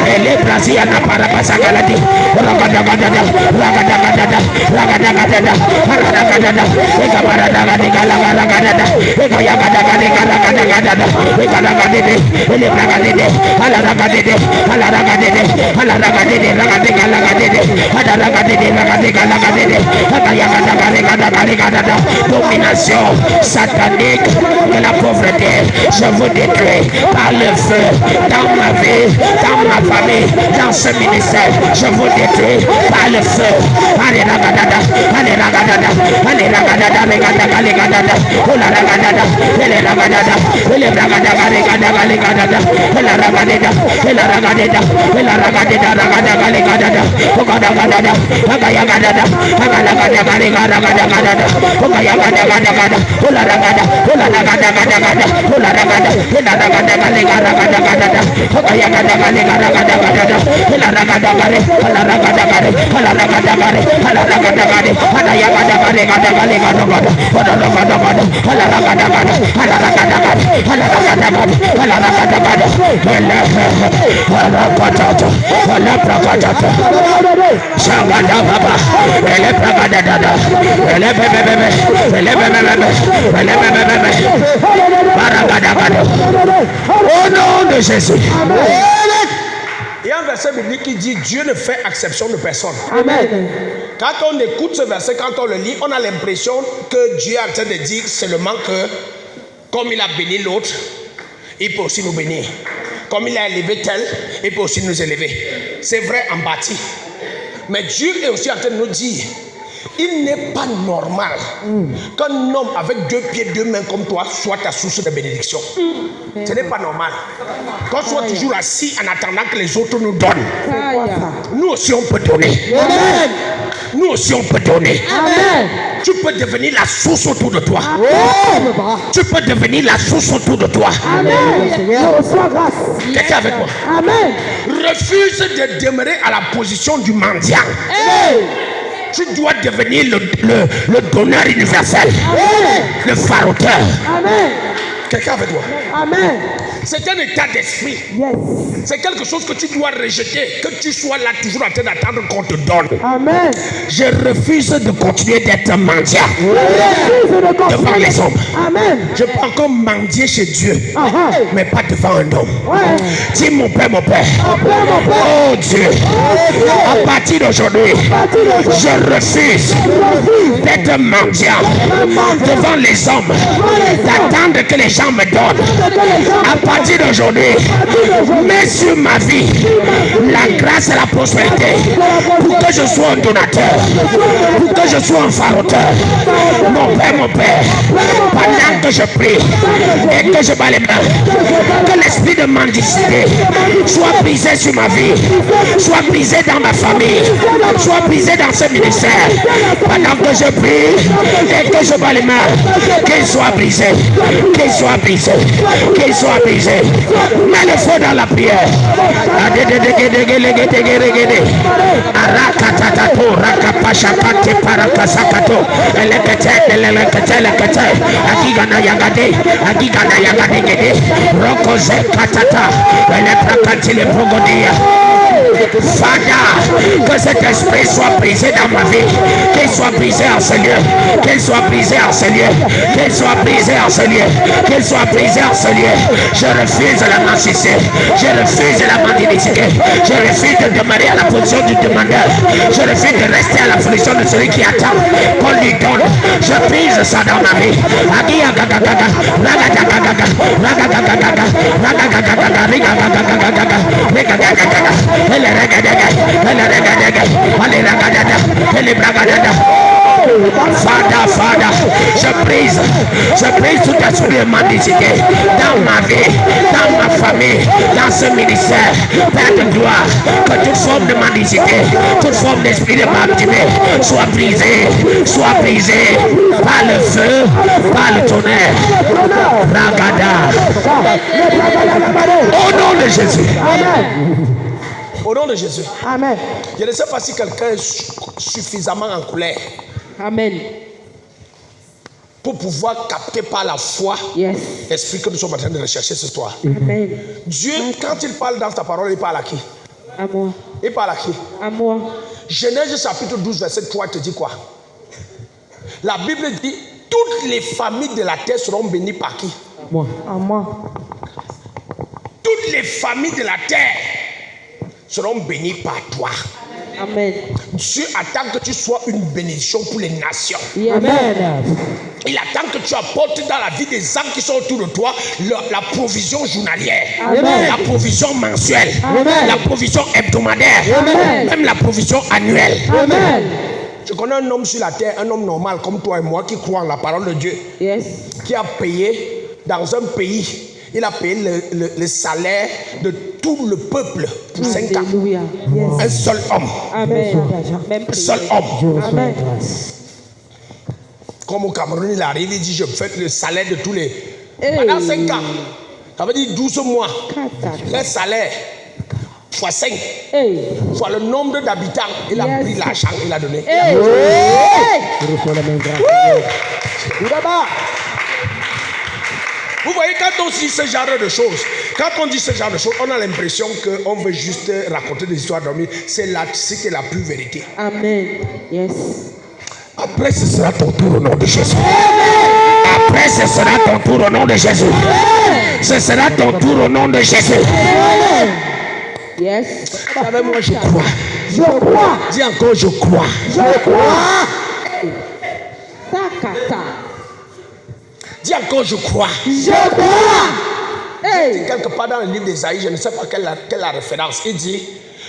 Speaker 1: Et les Brasiliens Parabasa Galadi, Ragadagada, Ragadagada, Ragadagada, Ragadagada, Ragadagada, domination satanique de la pauvreté, je vous détruis par le feu dans ma vie, dans ma famille, dans ce ministère. Je vous détruis par le feu. Allez ragadada, allez ragadada, allez ragadada, ragadada, ragadada, oh la ragadada, elle est ragadada, elle est ragadada, ragadada, ragadada, elle est ragadada, elle est ragadada, elle est ragadada, ragadada, ragadada, oh ragadada, ragadada, ragadada, ragadada, oh ragadada, oh la ragada, oh la ragada, ragada, oh la ragada, oh la ragada, ragada, ragada, oh la ragada, ragada, ragada, oh la ragada, oh la ragada, oh la ragada, oh la ragada, oh la yagada, ragada, ragada, oh la ragada, oh la ragada, oh la ragada, oh la ragada, oh la ragada, oh la patata, oh la patata, shagada baba, ele pragada dada, ele bebe, ele bebe. Au nom de Jésus. Il y a un verset biblique qui dit Dieu ne fait exception de personne.
Speaker 2: Amen.
Speaker 1: Quand on écoute ce verset, quand on le lit, on a l'impression que Dieu est en train de dire seulement que comme il a béni l'autre, il peut aussi nous bénir. Comme il a élevé tel, il peut aussi nous élever. C'est vrai en bâti. Mais Dieu est aussi en train de nous dire il n'est pas normal qu'un homme avec 2 pieds, 2 mains comme toi soit ta source de bénédiction. Ce n'est pas normal. Qu'on soit toujours assis en attendant que les autres nous donnent. Nous aussi on peut donner. Amen. Nous aussi on peut donner. Amen. Tu peux devenir la source autour de toi. Amen. Tu peux devenir la source autour de toi. Amen. Je reçois grâce. Quelqu'un avec moi. Amen. Refuse de demeurer à la position du mendiant. Hey. Tu dois devenir le donneur universel. Amen. Le faroteur. Amen. Quelqu'un avec toi. Amen. C'est un état d'esprit. Yes. C'est quelque chose que tu dois rejeter. Que tu sois là toujours en train d'attendre qu'on te donne. Amen. Je refuse de continuer d'être mendiant devant les hommes. Amen. Je peux encore mendier chez Dieu, mais pas devant un homme. Dis mon père, mon père. Oh Dieu, à partir d'aujourd'hui, je refuse d'être mendiant devant les hommes, d'attendre que les gens me donnent. À partir d'aujourd'hui, mets sur ma vie la grâce et la prospérité pour que je sois un donateur, pour que je sois un faroteur. Mon père, pendant que que je prie et que je bats les mains, que l'esprit de mendicité soit brisé sur ma vie, soit brisé dans ma famille, soit brisé dans ce ministère. Pendant que je prie et que je bats les mains, qu'il soit brisé, qu'il soit brisé, qu'il soit brisé. Mets le feu dans la prière. Arakatatato, rakapashapate, parakasakato, elekete, akigana yagade, rokoze katata, elekrakati le progodia. Father, que cet esprit soit brisé dans ma vie, qu'il soit brisé en ce lieu, qu'il soit brisé en ce lieu, qu'il soit brisé en ce lieu, qu'il soit brisé en ce lieu. Je refuse la mendicité, je refuse la mendicité, je refuse de demeurer à la position du demandeur, je refuse de rester à la position de celui qui attend qu'on lui donne. Je brise ça dans ma vie. Father, je brise tout esprit de mendicité dans ma vie, dans ma famille, dans ce ministère. Père de gloire, que toute forme de mendicité, toute forme d'esprit de mendicité soit brisée par le feu, par le tonnerre. Ragada. Au nom de Jésus. Amen. Au nom de Jésus.
Speaker 2: Amen.
Speaker 1: Je ne sais pas si quelqu'un est suffisamment en colère.
Speaker 2: Amen.
Speaker 1: Pour pouvoir capter par la foi l'esprit que nous sommes en train de rechercher ce soir.
Speaker 2: Amen.
Speaker 1: Dieu, quand il parle dans sa parole, il parle à qui?
Speaker 2: À moi.
Speaker 1: Il parle à qui?
Speaker 2: À moi.
Speaker 1: Genèse chapitre 12, verset 3 te dit quoi? La Bible dit, toutes les familles de la terre seront bénies par qui?
Speaker 2: À moi. À moi.
Speaker 1: Toutes les familles de la terre seront bénies par toi.
Speaker 2: Amen.
Speaker 1: Dieu attend que tu sois une bénédiction pour les nations.
Speaker 2: Amen.
Speaker 1: Il attend que tu apportes dans la vie des gens qui sont autour de toi la provision journalière,
Speaker 2: Amen.
Speaker 1: la provision mensuelle,
Speaker 2: Amen.
Speaker 1: la provision hebdomadaire,
Speaker 2: Amen.
Speaker 1: même la provision annuelle.
Speaker 2: Amen.
Speaker 1: Je connais un homme sur la terre, un homme normal comme toi et moi qui croit en la parole de Dieu, qui a payé dans un pays. Il a payé le salaire de tout le peuple pour 5 ans. Un seul homme.
Speaker 2: Amen.
Speaker 1: Un seul homme.
Speaker 2: Amen.
Speaker 1: Comme au Cameroun, il arrive, il dit je fais le salaire de tous les. Pendant 5 ans. Ça veut dire 12 mois. Le salaire fois 5. Fois le nombre d'habitants. Il a pris l'argent, il a donné. Vous voyez, quand on dit ce genre de choses, on a l'impression qu'on veut juste raconter des histoires d'hommes. C'est la pure vérité.
Speaker 2: Amen. Yes.
Speaker 1: Après, ce sera ton tour au nom de Jésus. Après, ce sera ton tour au nom de Jésus. Ce sera ton tour au nom de Jésus.
Speaker 2: Yes.
Speaker 1: Avec moi, je crois.
Speaker 2: Je crois.
Speaker 1: Dis encore, je crois.
Speaker 2: Je crois. Sakata.
Speaker 1: Dis encore, je crois.
Speaker 2: Je crois.
Speaker 1: Quelque part dans le livre d'Ésaïe, je ne sais pas quelle est la référence. Il dit,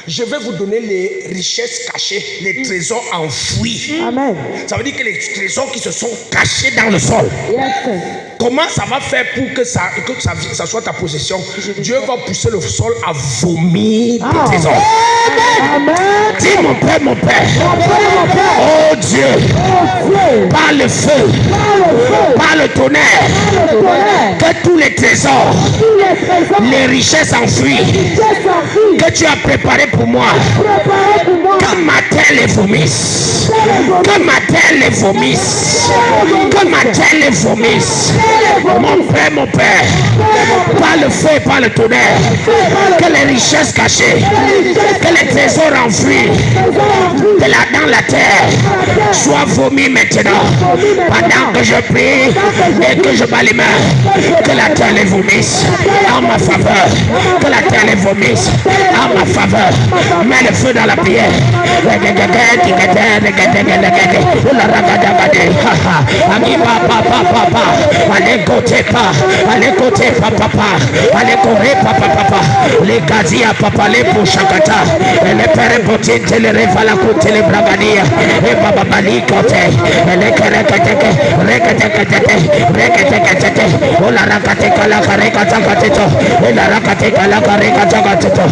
Speaker 1: je vais vous donner les richesses cachées, les trésors enfouis.
Speaker 2: Amen.
Speaker 1: Ça veut dire que les trésors qui se sont cachés dans le sol.
Speaker 2: Yes.
Speaker 1: Comment ça va faire pour que ça soit ta possession? Dieu va pousser le sol à vomir des trésors.
Speaker 2: Amen.
Speaker 1: Dis mon Père, oh Dieu, par le feu, par le tonnerre, que tous les trésors, les richesses enfouies que tu as préparées pour moi, que ma terre les vomisse, que ma terre les vomisse, que ma terre les vomisse. Mon Père, par le feu et par le tonnerre, que les richesses cachées, que les trésors enfouis dans la terre soient vomis maintenant. Pendant que je prie et que je bats les mains, que la terre les vomisse en ma faveur, que la terre les vomisse en ma faveur. Mets le feu dans la prière. Allez côté papa, allez courir papa, les gazia papa, les pouchakata, les pères potines, les révala côté les bragadia, et papa bali côté, les la rakateka la kareka takatito, la rakateka la kareka takatito.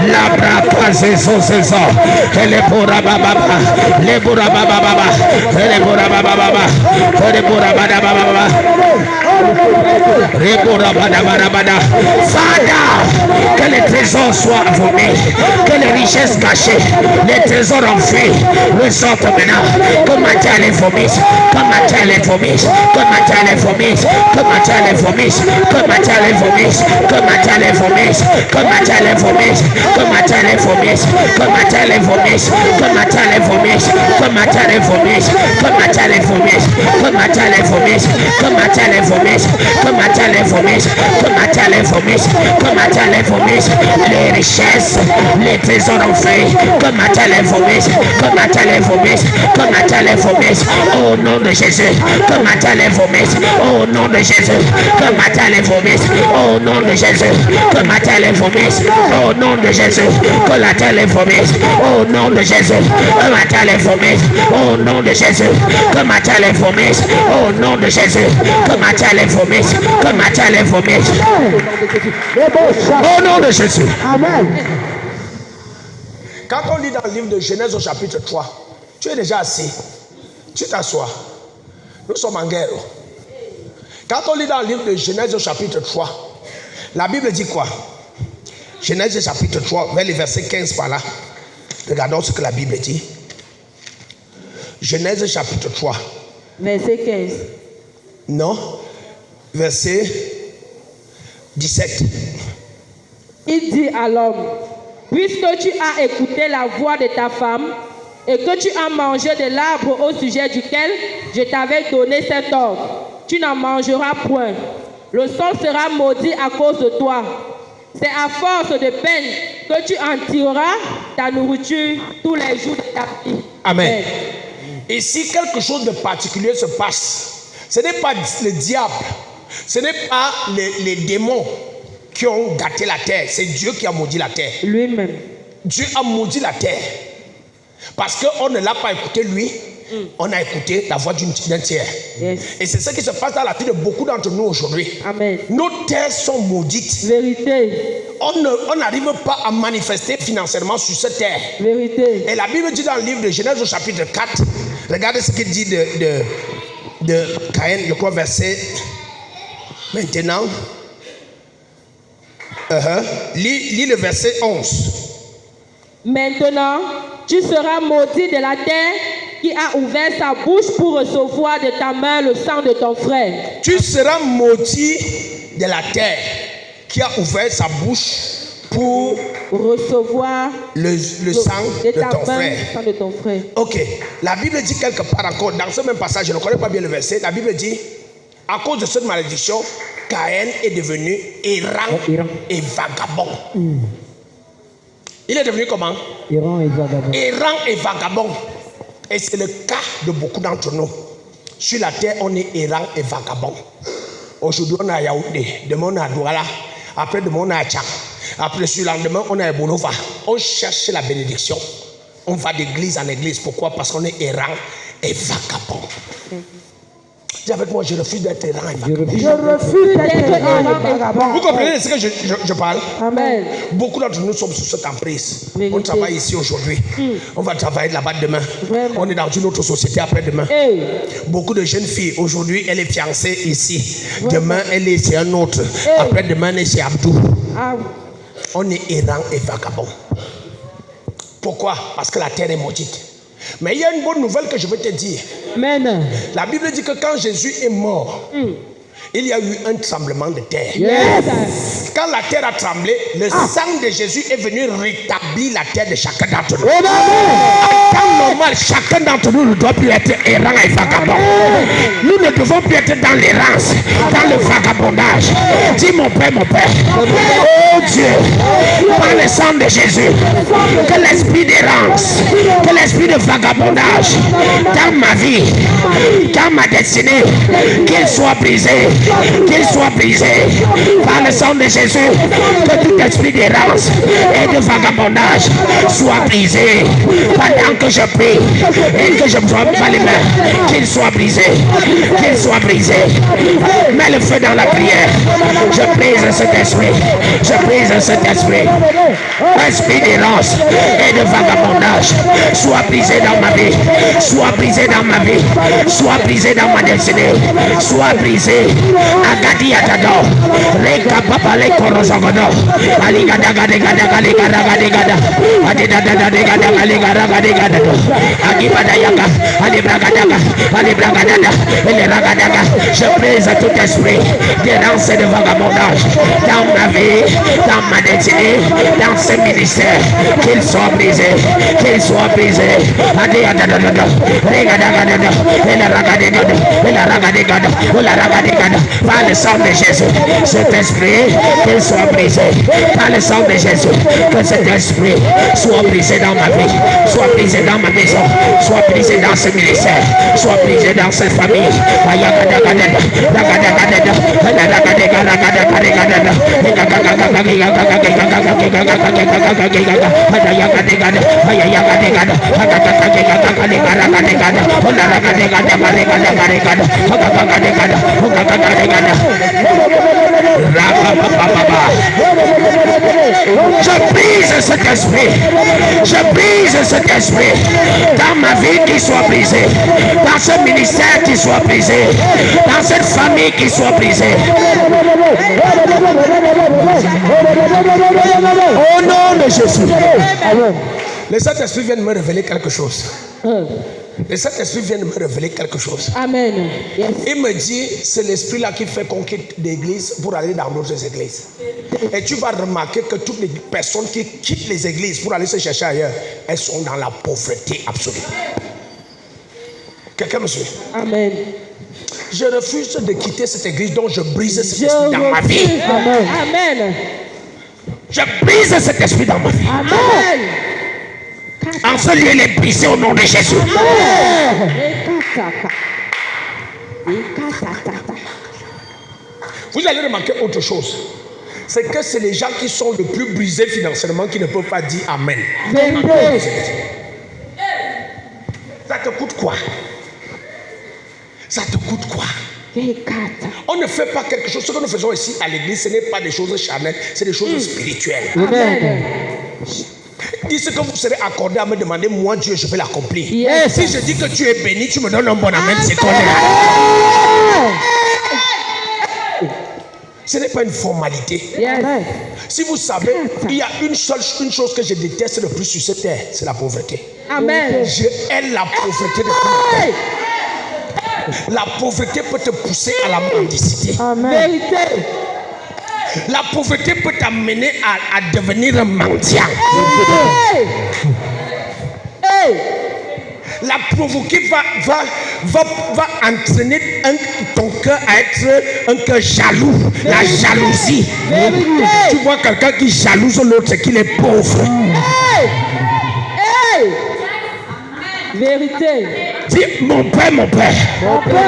Speaker 1: La braka zezo zezo, ele pura baba, le pura baba, ele pura baba, ele pura baba. Father, que les trésors soient volés, que les richesses cachées, les trésors enfouis ressortent maintenant. Que ma terre les vomisse, que ma terre les vomisse, que ma terre les vomisse, que ma terre les vomisse, que ma terre les vomisse, que ma terre les vomisse, que ma terre les vomisse, que ma terre les vomisse, que ma terre les vomisse, que ma terre les vomisse, que ma terre les vomisse, que ma terre les vomisse, que ma terre les vomisse, que ma terre les vomisse, que ma terre les vomisse, que ma terre les vomisse, que ma terre les vomisse, les richesses, les trésors en feuille, que ma terre les vomisse, que ma terre les vomisse, que ma terre les vomisse, au nom de Jésus, que ma terre les vomisse, au nom de Jésus, que ma terre les vomisse, au nom de Jésus, que ma terre les vomisse, au nom de Jésus, que la terre les vomisse, au nom de Jésus, que ma terre les vomisse, au nom de Jésus, que ma terre les vomisse, au nom de Jésus, que ma terre les vomisse, que ma terre les vomisse, au nom de Jésus.
Speaker 2: Amen.
Speaker 1: Quand on lit dans le livre de Genèse au chapitre 3, tu es déjà assis, tu t'assois. Nous sommes en guerre. Quand on lit dans le livre de Genèse au chapitre 3, la Bible dit quoi? Genèse chapitre 3, vers le verset 15 par là. Regardons ce que la Bible dit. Genèse chapitre 3.
Speaker 2: Verset 15.
Speaker 1: Non, verset 17.
Speaker 2: Il dit à l'homme, puisque tu as écouté la voix de ta femme et que tu as mangé de l'arbre au sujet duquel je t'avais donné cet ordre, tu n'en mangeras point. Le sang sera maudit à cause de toi. C'est à force de peine que tu en tireras ta nourriture tous les jours de ta vie.
Speaker 1: Amen. Et si quelque chose de particulier se passe, ce n'est pas le diable, ce n'est pas les démons qui ont gâté la terre, c'est Dieu qui a maudit la terre.
Speaker 2: Lui-même.
Speaker 1: Dieu a maudit la terre. Parce qu'on ne l'a pas écouté lui, on a écouté la voix d'un tiers.
Speaker 2: Yes.
Speaker 1: Et c'est ce qui se passe dans la vie de beaucoup d'entre nous aujourd'hui.
Speaker 2: Amen.
Speaker 1: Nos terres sont maudites.
Speaker 2: Vérité.
Speaker 1: On n'arrive pas à manifester financièrement sur cette terre.
Speaker 2: Vérité.
Speaker 1: Et la Bible dit dans le livre de Genèse au chapitre 4, regardez ce qu'il dit de Caïn, je crois verset maintenant. Lis le verset 11.
Speaker 2: Maintenant, tu seras maudit de la terre qui a ouvert sa bouche pour recevoir de ta main le sang de ton frère.
Speaker 1: Tu seras maudit de la terre qui a ouvert sa bouche pour
Speaker 2: recevoir
Speaker 1: le sang de ton frère.
Speaker 2: Le sang de ton frère.
Speaker 1: Ok. La Bible dit quelque part encore, dans ce même passage, je ne connais pas bien le verset, la Bible dit, à cause de cette malédiction, Caïn est devenu errant et vagabond. Il est devenu comment?
Speaker 3: Errant et vagabond.
Speaker 1: Errant et vagabond. Et c'est le cas de beaucoup d'entre nous. Sur la terre, on est errant et vagabond. Aujourd'hui, on est à Yaoundé. Demain, on est à Douala. Après, demain, on est à Tchak. Après, sur le lendemain, on est à Bonova. On cherche la bénédiction. On va d'église en église. Pourquoi? Parce qu'on est errant et vagabond. Dis avec moi, je refuse d'être errant et vagabond.
Speaker 2: Je refuse d'être errant et vagabond.
Speaker 1: Vous comprenez ce que je parle?
Speaker 2: Amen.
Speaker 1: Beaucoup d'entre nous sommes sous cette emprise.
Speaker 2: Vérité.
Speaker 1: On travaille ici aujourd'hui. On va travailler là-bas demain.
Speaker 2: Vraiment.
Speaker 1: On est dans une autre société après-demain.
Speaker 2: Hey.
Speaker 1: Beaucoup de jeunes filles, aujourd'hui, elle est fiancée ici. Demain, elle est chez un autre.
Speaker 2: Hey.
Speaker 1: Après-demain, elle est chez Abdou.
Speaker 2: Ah.
Speaker 1: On est errant et vagabond. Pourquoi? Parce que la terre est maudite. Mais il y a une bonne nouvelle que je veux te dire.
Speaker 2: Amen.
Speaker 1: La Bible dit que quand Jésus est mort, il y a eu un tremblement de terre.
Speaker 2: Yes.
Speaker 1: Quand la terre a tremblé, le sang de Jésus est venu rétablir la terre de chacun d'entre nous. En temps normal, chacun d'entre nous ne doit plus être errant et vagabond. Nous ne devons plus être dans l'errance, dans le vagabondage. Dis mon Père, oh Dieu, par le sang de Jésus, que l'esprit d'errance, que l'esprit de vagabondage dans ma vie, dans ma destinée, qu'il soit brisé. Qu'il soit brisé par le sang de Jésus, que tout esprit d'errance et de vagabondage vagabondage soit brisé pendant que je prie et que je ne vois pas les mains. Qu'il soit brisé, qu'il soit brisé. Mets le feu dans la prière. Je brise cet esprit, je brise cet esprit. Esprit d'errance et de vagabondage soit brisé dans ma vie, soit brisé dans ma vie, soit brisé dans ma destinée, soit brisé. Agadi atado, reka papa le korozogodo, aligada gada gada gada gada gada gada, adida gada gada gada gada gada, agibada yaga, alibraga daga, alibraga daga, eleraga daga. Je brise tout esprit d'errance et de vagabondage dans ma vie, dans ma destinée, dans ce ministère, qu'il soit brisé, qu'il soit brisé. Adia dada dada, rega daga dada, eleraga daga, eleraga daga, eleraga daga. Par le sang de Jésus, cet esprit qu'il soit brisé. Par le sang de Jésus, que cet esprit soit brisé dans ma vie, soit brisé dans ma maison, soit brisé dans ce ministère, soit brisé dans cette famille. Je brise cet esprit, je brise cet esprit dans ma vie qui soit brisé, dans ce ministère qui soit brisé, dans cette famille qui soit brisée. Au nom de Jésus. Le Saint-Esprit vient de me révéler quelque chose. Le Saint-Esprit vient de me révéler quelque chose.
Speaker 2: Amen. Yes.
Speaker 1: Il me dit, c'est l'esprit-là qui fait qu'on quitte l'église pour aller dans d'autres églises. Et tu vas remarquer que toutes les personnes qui quittent les églises pour aller se chercher ailleurs, elles sont dans la pauvreté absolue. Quelqu'un me suit?
Speaker 2: Amen.
Speaker 1: Je refuse de quitter cette église dont je brise cet esprit dans ma vie.
Speaker 2: Amen. Amen.
Speaker 1: Je brise cet esprit dans ma vie.
Speaker 2: Amen.
Speaker 1: En ce lieu, il est brisé au nom de Jésus. Vous allez remarquer autre chose. C'est que c'est les gens qui sont le plus brisés financièrement qui ne peuvent pas dire Amen. Ça te coûte quoi? Ça te coûte quoi? On ne fait pas quelque chose. Ce que nous faisons ici à l'église, ce n'est pas des choses charnelles, c'est des choses spirituelles.
Speaker 2: Amen.
Speaker 1: Dis ce que vous serez accordé à me demander, moi Dieu, je vais l'accomplir.
Speaker 2: Yes.
Speaker 1: Si je dis que tu es béni, tu me donnes un bon amen, c'est qu'on est. Ce n'est pas une formalité.
Speaker 2: Yes.
Speaker 1: Si vous savez, il y a une chose que je déteste le plus sur cette terre, c'est la pauvreté.
Speaker 2: Amen.
Speaker 1: Je hais la pauvreté de tout le monde. La pauvreté peut te pousser à la mendicité.
Speaker 2: Amen. Vérité.
Speaker 1: La pauvreté peut t'amener à devenir un mendiant.
Speaker 2: Hey.
Speaker 1: La pauvreté va entraîner ton cœur à être un cœur jaloux. La jalousie. Tu vois quelqu'un qui jalouse l'autre, c'est qu'il est pauvre.
Speaker 2: Hey. Vérité.
Speaker 1: Dis, mon Père, mon Père.
Speaker 2: Mon Père.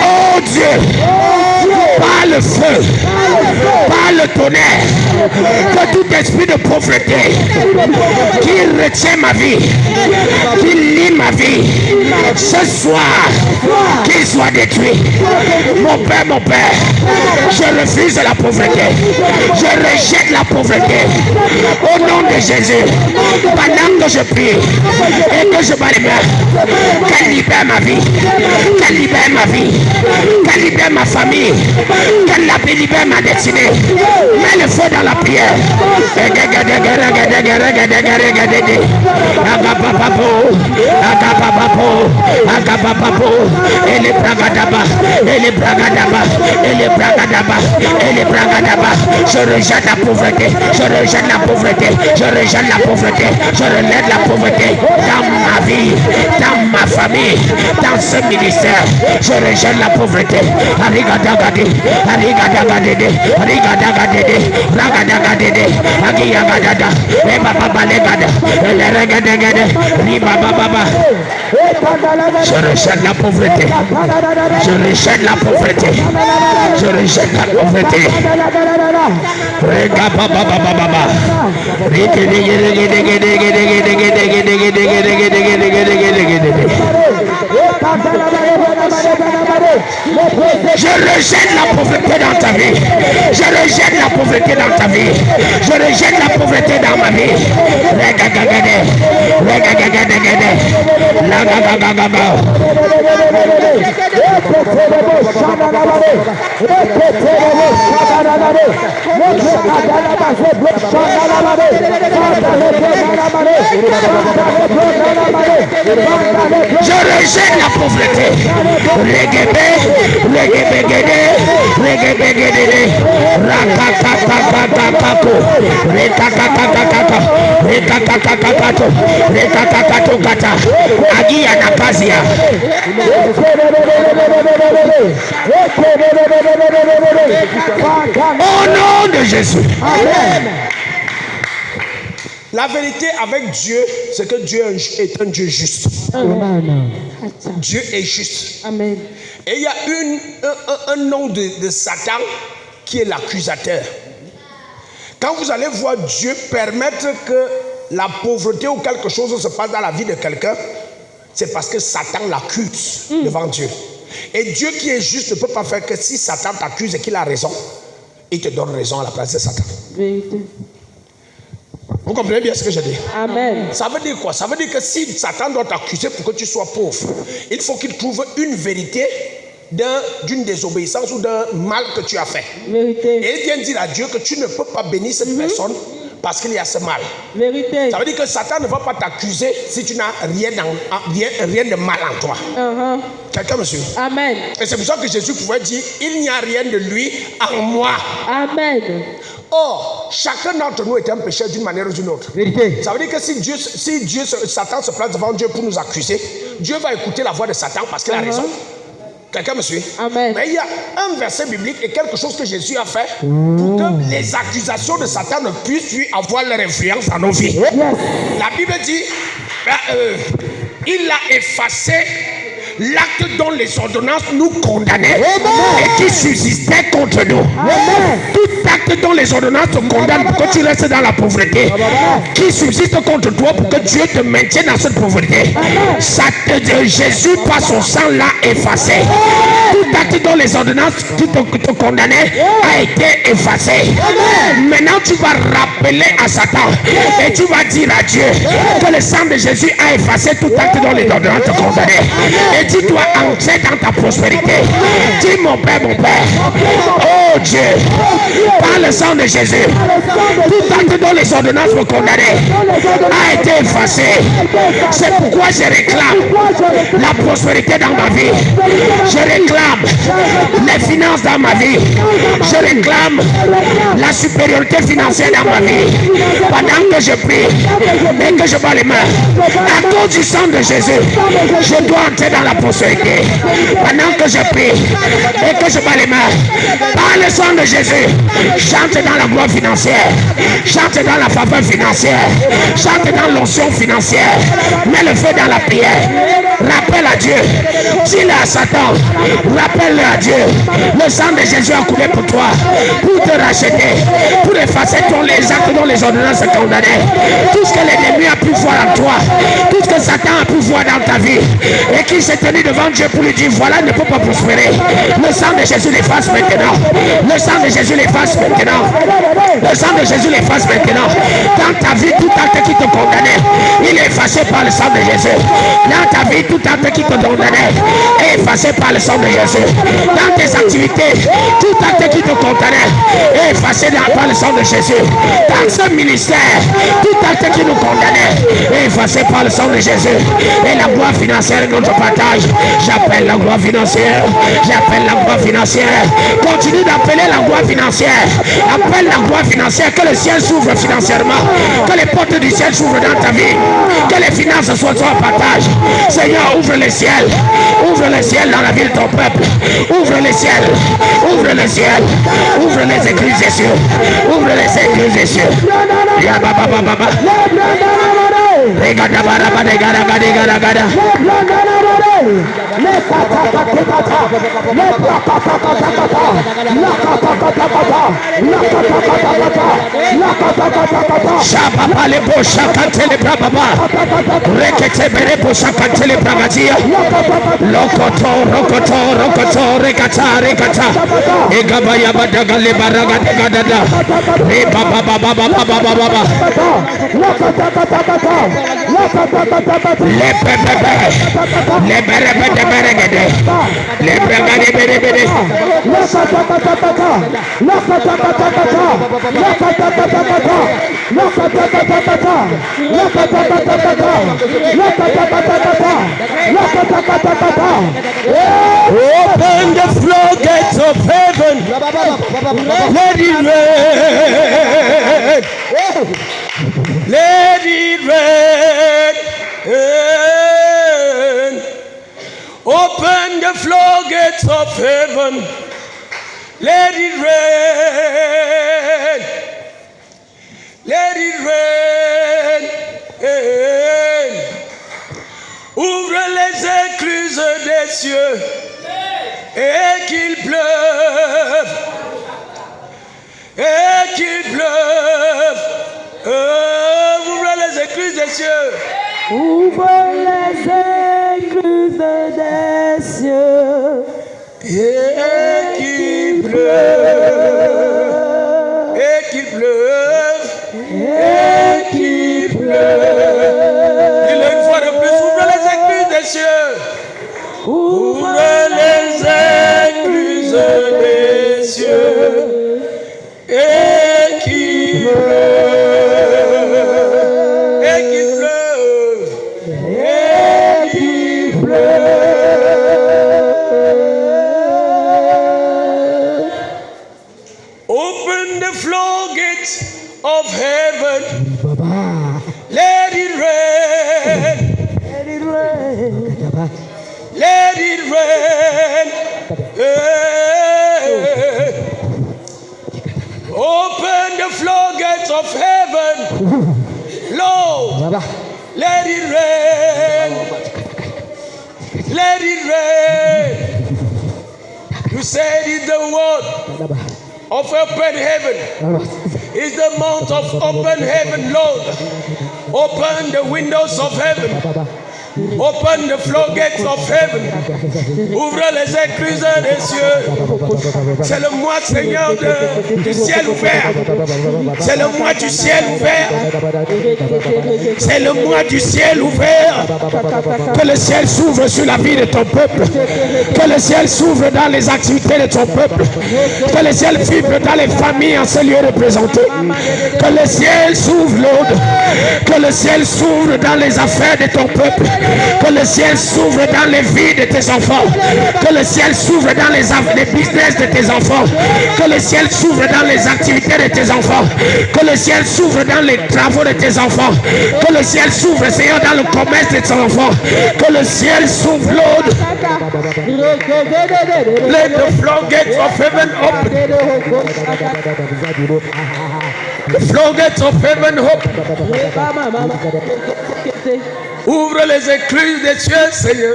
Speaker 1: Oh Dieu. Par le feu, par le tonnerre, que tout esprit de pauvreté qui retient ma vie, qui lie ma vie, ce soir, qu'il soit détruit. Mon Père, je refuse la pauvreté, je rejette la pauvreté. Au nom de Jésus, pendant que je prie et que je bats les mains, qu'elle libère ma vie, qu'elle libère ma vie, qu'elle libère ma famille, qu'elle libère ma destinée. Mets le feu dans la prière. Je rejette la pauvreté, je rejette la pauvreté, je rejette la pauvreté, je relève la pauvreté dans ma vie, dans ma famille, dans ce ministère. Je rejette la pauvreté. Arigadagade, arigadagade, arigadagade, ragadagade, agiyagadada, ebababalegada, eleregadagade, ribabababa. Je rejette la pauvreté. Je rejette la la pauvreté. Je rejette la pauvreté. Je rejette la pauvreté dans ta vie. Je rejette la pauvreté dans ta vie. Je rejette la pauvreté dans ma vie. Je rejette la pauvreté. Au nom de Jésus. Amen. La vérité avec Dieu, c'est que Dieu est un Dieu juste.
Speaker 2: Amen.
Speaker 1: Dieu est juste.
Speaker 2: Amen.
Speaker 1: Et il y a un nom de Satan qui est l'accusateur. Quand vous allez voir Dieu permettre que la pauvreté ou quelque chose se passe dans la vie de quelqu'un, c'est parce que Satan l'accuse devant Dieu. Et Dieu qui est juste ne peut pas faire que si Satan t'accuse et qu'il a raison, il te donne raison à la place de Satan.
Speaker 2: Vérité.
Speaker 1: Vous comprenez bien ce que je dis?
Speaker 2: Amen.
Speaker 1: Ça veut dire quoi? Ça veut dire que si Satan doit t'accuser pour que tu sois pauvre, il faut qu'il trouve une vérité d'une désobéissance ou d'un mal que tu as fait.
Speaker 2: Vérité.
Speaker 1: Et il vient dire à Dieu que tu ne peux pas bénir cette personne parce qu'il y a ce mal.
Speaker 2: Vérité.
Speaker 1: Ça veut dire que Satan ne va pas t'accuser si tu n'as rien de mal en toi. Quelqu'un me suit? Amen. Et c'est pour ça que Jésus pouvait dire, il n'y a rien de lui en moi.
Speaker 2: Amen.
Speaker 1: Or, chacun d'entre nous est un pécheur d'une manière ou d'une autre. Vérité. Ça veut dire que si Satan se place devant Dieu pour nous accuser, Dieu va écouter la voix de Satan parce qu'il a raison. Quelqu'un me suit? Amen. Mais il y a un verset biblique et quelque chose que Jésus a fait pour que les accusations de Satan ne puissent plus avoir leur influence dans nos vies. Yes. La Bible dit, il a effacé l'acte dont les ordonnances nous condamnaient et qui subsistait contre nous. Amen. Tout acte dont les ordonnances te condamnent pour que tu restes dans la pauvreté, qui subsiste contre toi pour que Dieu te maintienne dans cette pauvreté. Jésus, par son sang, l'a effacé. Tout acte dont les ordonnances qui te condamnaient a été effacé. Maintenant, tu vas rappeler à Satan et tu vas dire à Dieu que le sang de Jésus a effacé tout acte dont les ordonnances te condamnaient. Et tu dois entrer dans ta prospérité. Dis mon Père, oh Dieu, par le sang de Jésus, tout acte dont les ordonnances me condamnaient a été effacé. C'est pourquoi je réclame la prospérité dans ma vie. Je réclame les finances dans ma vie. Je réclame la supériorité financière dans ma vie. Pendant que je prie et que je bats les mains, à cause du sang de Jésus, je dois entrer dans la prospérité. Pendant que je prie et que je bats les mains, par le sang de Jésus, j'entre dans la gloire financière, j'entre dans la faveur financière, j'entre dans l'onction financière. Mets le feu dans la prière. Rappelle à Dieu. Dis-le à Satan. Rappelle-le à Dieu. Le sang de Jésus a coulé pour toi, pour te racheter, pour effacer les actes dont les ordonnances se condamnaient. Tout ce que l'ennemi a pu voir en toi, tout ce que Satan a pu voir dans ta vie, et qui s'est tenu devant Dieu pour lui dire, voilà, ne peut pas prospérer. Le sang de Jésus l'efface maintenant. Le sang de Jésus l'efface maintenant. Le sang de Jésus l'efface maintenant. Dans ta vie, tout acte qui te condamnait, il est effacé par le sang de Jésus. Dans ta vie, tout acte qui te condamnait est effacé par le sang de Jésus. Dans tes activités, tout acte qui te condamnait est effacé par le sang de Jésus. Dans ce ministère, tout acte qui nous condamnait est effacé par le sang de Jésus. Et la gloire financière est notre partage. J'appelle la gloire financière. J'appelle la gloire financière. Continue d'appeler la gloire financière. Appelle la gloire financière. Que le ciel s'ouvre financièrement. Que les portes du ciel s'ouvrent dans ta vie. Que les finances soient en partage. Seigneur, ouvre le ciel. Ouvre le ciel dans la vie de ton peuple. Ouvre le ciel. Ouvre le ciel. Ouvre les églises des cieux. Ouvre les églises des cieux. Open the floodgates of heaven. Let it rain. Let it rain. Open the floodgates of heaven. Let it rain. Let it rain. Ouvre les écluses des cieux et qu'il pleuve. Et qu'il pleuve. Ouvre les écluses des cieux.
Speaker 2: Ouvre les écluses des cieux.
Speaker 1: Et qu'il pleuve. Et qu'il pleuve. Et qu'il pleuve. Il est une fois de plus. Ouvre les écluses des cieux. Ouvre les écluses des cieux. Et qu'il pleuve. Et qu'il pleuve. Et qu'il pleuve. Open the floodgates of heaven. Let it rain.
Speaker 2: Let it rain.
Speaker 1: Let it rain. Open the floodgates of heaven. Lord, let it rain. Let it rain. You said it's the word of open heaven. It's the month of open heaven, Lord. Open the windows of heaven. Open the floodgates of heaven. Ouvre les écluses des cieux. C'est le mois, Seigneur, du ciel ouvert. C'est le mois du ciel ouvert. C'est le mois du ciel ouvert. Que le ciel s'ouvre sur la vie de ton peuple. Que le ciel s'ouvre dans les activités de ton peuple. Que le ciel vibre dans les familles en ce lieu représenté. Que le ciel s'ouvre, Lord. Que le ciel s'ouvre dans les affaires de ton peuple. Que le ciel s'ouvre dans les vies de tes enfants. Que le ciel s'ouvre dans les business de tes enfants. Que le ciel s'ouvre dans les activités de tes enfants. Que le ciel s'ouvre dans les travaux de tes enfants. Que le ciel s'ouvre, Seigneur, dans le commerce de tes enfants. Que le ciel s'ouvre, Lord. Let the floodgates of heaven open. The floodgates of heaven open. Ouvre les écluses des cieux, Seigneur.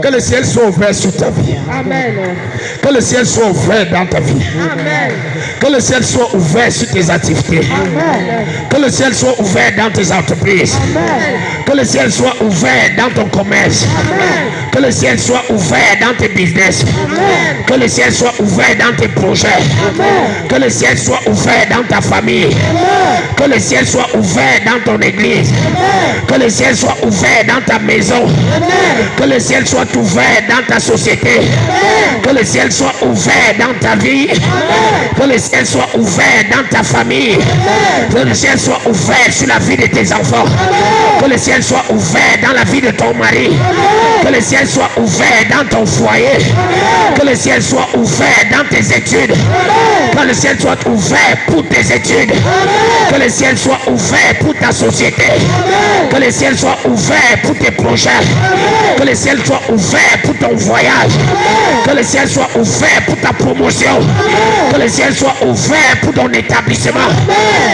Speaker 1: Que le ciel soit ouvert sur ta vie.
Speaker 2: Amen.
Speaker 1: Que le ciel soit ouvert dans ta vie.
Speaker 2: Amen.
Speaker 1: Que le ciel soit ouvert sur tes activités.
Speaker 2: Amen.
Speaker 1: Que le ciel soit ouvert dans tes entreprises.
Speaker 2: Amen.
Speaker 1: Que le ciel soit ouvert dans ton commerce.
Speaker 2: Amen.
Speaker 1: Que le ciel soit ouvert dans tes business.
Speaker 2: Amen.
Speaker 1: Que le ciel soit ouvert dans tes projets.
Speaker 2: Amen.
Speaker 1: Que le ciel soit ouvert dans ta famille.
Speaker 2: Amen.
Speaker 1: Que le ciel soit ouvert dans ton église.
Speaker 2: Amen.
Speaker 1: Que le ciel soit ouvert dans ta maison.
Speaker 2: Amen.
Speaker 1: Que le ciel soit ouvert dans ta société.
Speaker 2: Amen.
Speaker 1: Que le ciel soit ouvert dans ta vie.
Speaker 2: Amen.
Speaker 1: Que le ciel soit ouvert dans ta famille.
Speaker 2: Amen.
Speaker 1: Que le ciel soit ouvert sur la vie de tes enfants.
Speaker 2: Amen.
Speaker 1: Que le ciel soit ouvert dans la vie de ton mari.
Speaker 2: Amen.
Speaker 1: Que le ciel soit ouvert dans ton foyer.
Speaker 2: Amen.
Speaker 1: Que le ciel soit ouvert dans tes études.
Speaker 2: Amen.
Speaker 1: Que le ciel soit ouvert pour tes études.
Speaker 2: Amen.
Speaker 1: Que le ciel soit ouvert pour ta société. Que le ciel soit ouvert pour tes projets. Que le ciel soit ouvert pour ton voyage. Que le ciel soit ouvert pour ta promotion. Que le ciel soit ouvert pour ton établissement.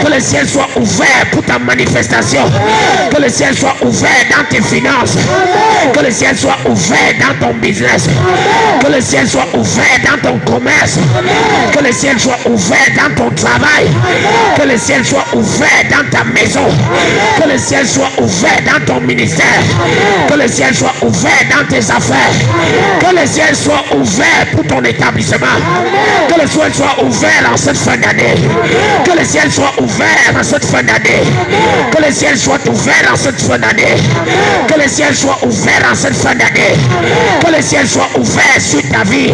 Speaker 1: Que le ciel soit ouvert pour ta manifestation. Que le ciel soit ouvert dans tes finances. Que le ciel soit ouvert dans ton business. Que le ciel soit ouvert dans ton commerce. Que le ciel soit ouvert dans ton travail. Que le ciel soit ouvert dans ta maison. Que le ciel soit ouvert dans ton ministère. Que le ciel soit ouvert dans tes affaires. Que le ciel soit ouvert pour ton établissement. Que le ciel soit ouvert en cette fin d'année. Que le ciel soit ouvert en cette fin d'année. Que le ciel soit ouvert en cette fin d'année. Que le ciel soit ouvert en cette fin d'année. Que le ciel soit ouvert sur ta vie.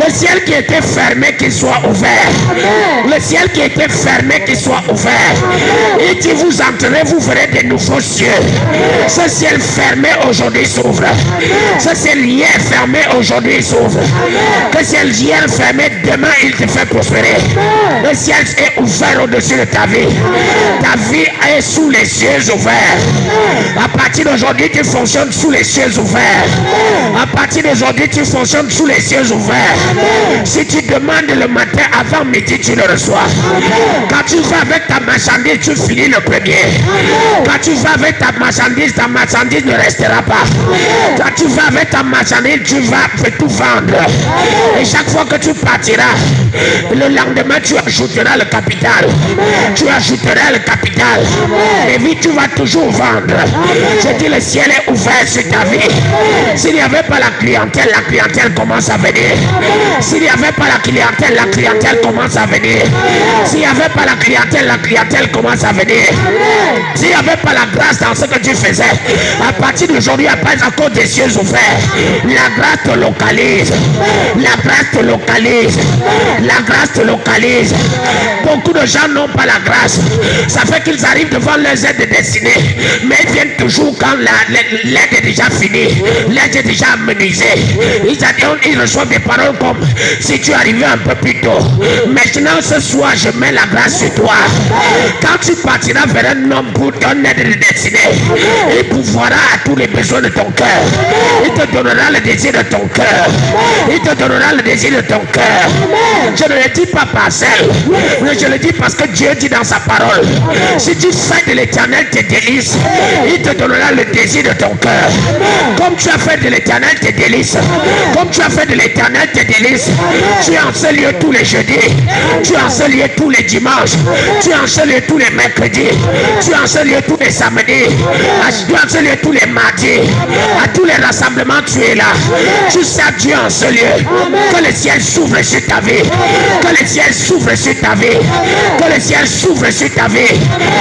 Speaker 1: Le ciel qui était fermé, qu'il soit ouvert. Le ciel qui était fermé, qu'il soit ouvert. Et si vous entrez, vous verrez de nouveaux cieux. Ce ciel fermé aujourd'hui s'ouvre. Ce ciel hier fermé aujourd'hui s'ouvre. Que ciel hier fermé, demain il te fait prospérer. Le ciel est ouvert au-dessus de ta vie. Ta vie est sous les cieux ouverts. À partir d'aujourd'hui, tu fonctionnes sous les cieux ouverts. À partir d'aujourd'hui, tu fonctionnes sous les cieux ouverts. Si tu demandes le matin avant midi, tu le reçois. Quand tu vas avec ta marchandise, tu finis le premier. Quand tu vas avec ta marchandise ne restera pas. Quand tu vas avec ta marchandise, tu vas tout vendre. Et chaque fois que tu partiras, le lendemain, tu ajouteras le capital. Tu ajouteras le capital. Et puis tu vas toujours vendre. Je dis, le ciel est ouvert sur ta vie. S'il n'y avait pas la clientèle commence à venir. S'il n'y avait pas la clientèle commence à venir. S'il n'y avait pas la clientèle commence à venir. S'il n'y avait pas la grâce dans ce que tu faisais, à partir d'aujourd'hui, après encore des cieux ouverts, la grâce te localise. La grâce te localise. La grâce te localise. Beaucoup de gens n'ont pas la grâce. Ça fait qu'ils arrivent devant leurs aides destinées, mais ils viennent toujours quand l'aide est déjà finie, l'aide est déjà amenuisée. Ils reçoivent des paroles comme: si tu arrivais un peu plus tôt, maintenant ce soir je mets la grâce sur toi. Quand tu partiras vers un homme pour ton aide destinée, il pourvoira à tous les besoins de ton cœur. Il te donnera le désir de ton cœur. Il te donnera le désir de ton cœur. Je ne le dis pas par celle, mais je le dis parce que Dieu dit dans sa parole: si tu fais de l'Éternel tes délices, il te donnera le désir de ton cœur. Comme tu as fait de l'Éternel tes délices, comme tu as fait de l'Éternel tes délices, tu es en ce lieu tous les jeudis, tu es en ce lieu tous les dimanches, tu es en ce lieu tous les mercredis, tu es en ce lieu tous les samedis, tu es en ce lieu tous les mardis, à tous les rassemblements tu es là. Tu sers Dieu en ce lieu. Que le ciel s'ouvre sur ta vie. Que le ciel s'ouvre sur ta vie. Que le ciel s'ouvre sur ta vie.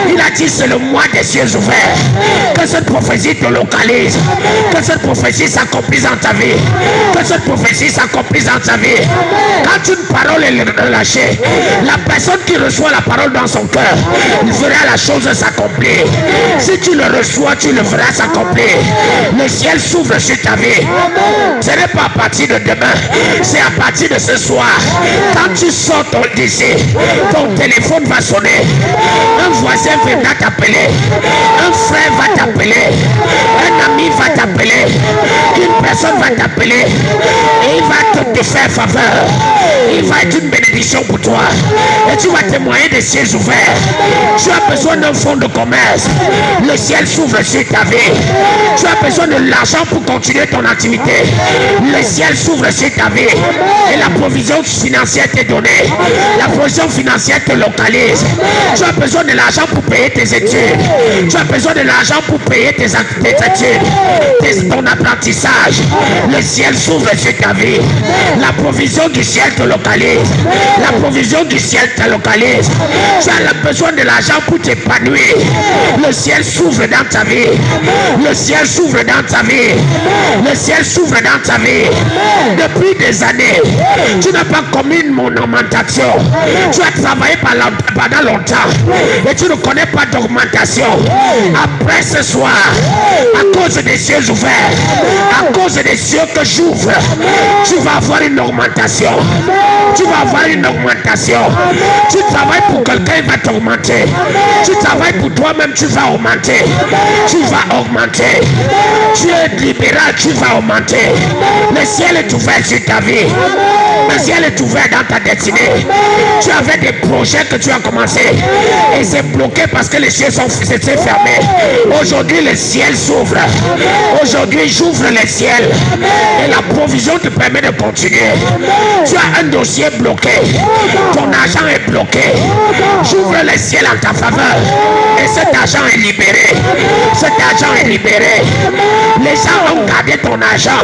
Speaker 1: Il a dit: c'est le mois des cieux ouverts. Que cette prophétie te localise. Que cette prophétie s'accomplisse dans ta vie. Que cette prophétie s'accomplisse dans ta vie. Quand une parole est relâchée, la personne qui reçoit la parole dans son cœur, il verra la chose s'accomplir. Si tu le reçois, tu le verras s'accomplir. Le ciel s'ouvre sur ta vie. Ce n'est pas à partir de demain, c'est à partir de ce soir. Quand tu sors d'ici, ton téléphone va sonner. Un voisin viendra t'appeler. Un frère va t'appeler. Un ami va t'appeler. Une personne va t'appeler. Et il va te faire faveur. Il va être une bénédiction pour toi. Et tu vas témoigner des cieux ouverts. Tu as besoin d'un fonds de commerce. Le ciel s'ouvre sur ta vie. Tu as besoin de l'argent pour continuer ton activité. Le ciel s'ouvre sur ta vie. Et la provision financière t'est donnée. La provision financière te localise. Tu as besoin de l'argent pour payer tes études. Tu as besoin de l'argent pour payer tes études. Ton apprentissage. Le ciel s'ouvre sur ta vie. La provision du ciel te localise. La provision du ciel te localise. Tu as besoin de l'argent pour t'épanouir. Le ciel s'ouvre dans ta vie. Le ciel s'ouvre dans ta vie. Le ciel s'ouvre dans ta vie. Depuis des années, tu n'as pas commis une augmentation. Tu as travaillé pendant longtemps et tu ne connais pas d'augmentation. Après ce soir, à cause des cieux ouverts, à cause des des cieux que j'ouvre. Tu vas avoir une augmentation. Tu vas avoir une augmentation. Tu travailles pour quelqu'un, il va t'augmenter. Tu travailles pour toi-même, tu vas augmenter. Tu vas augmenter. Tu es libéral, tu vas augmenter. Le ciel est ouvert sur ta vie. Le ciel est ouvert dans ta destinée. Tu avais des projets que tu as commencé et c'est bloqué parce que les cieux sont fermés. Aujourd'hui, le ciel s'ouvre. Aujourd'hui, j'ouvre le ciel et la provision te permet de continuer. Tu as un dossier bloqué. Ton argent est bloqué. J'ouvre le ciel en ta faveur et cet argent est libéré. Cet argent est libéré. Les gens ont gardé ton argent.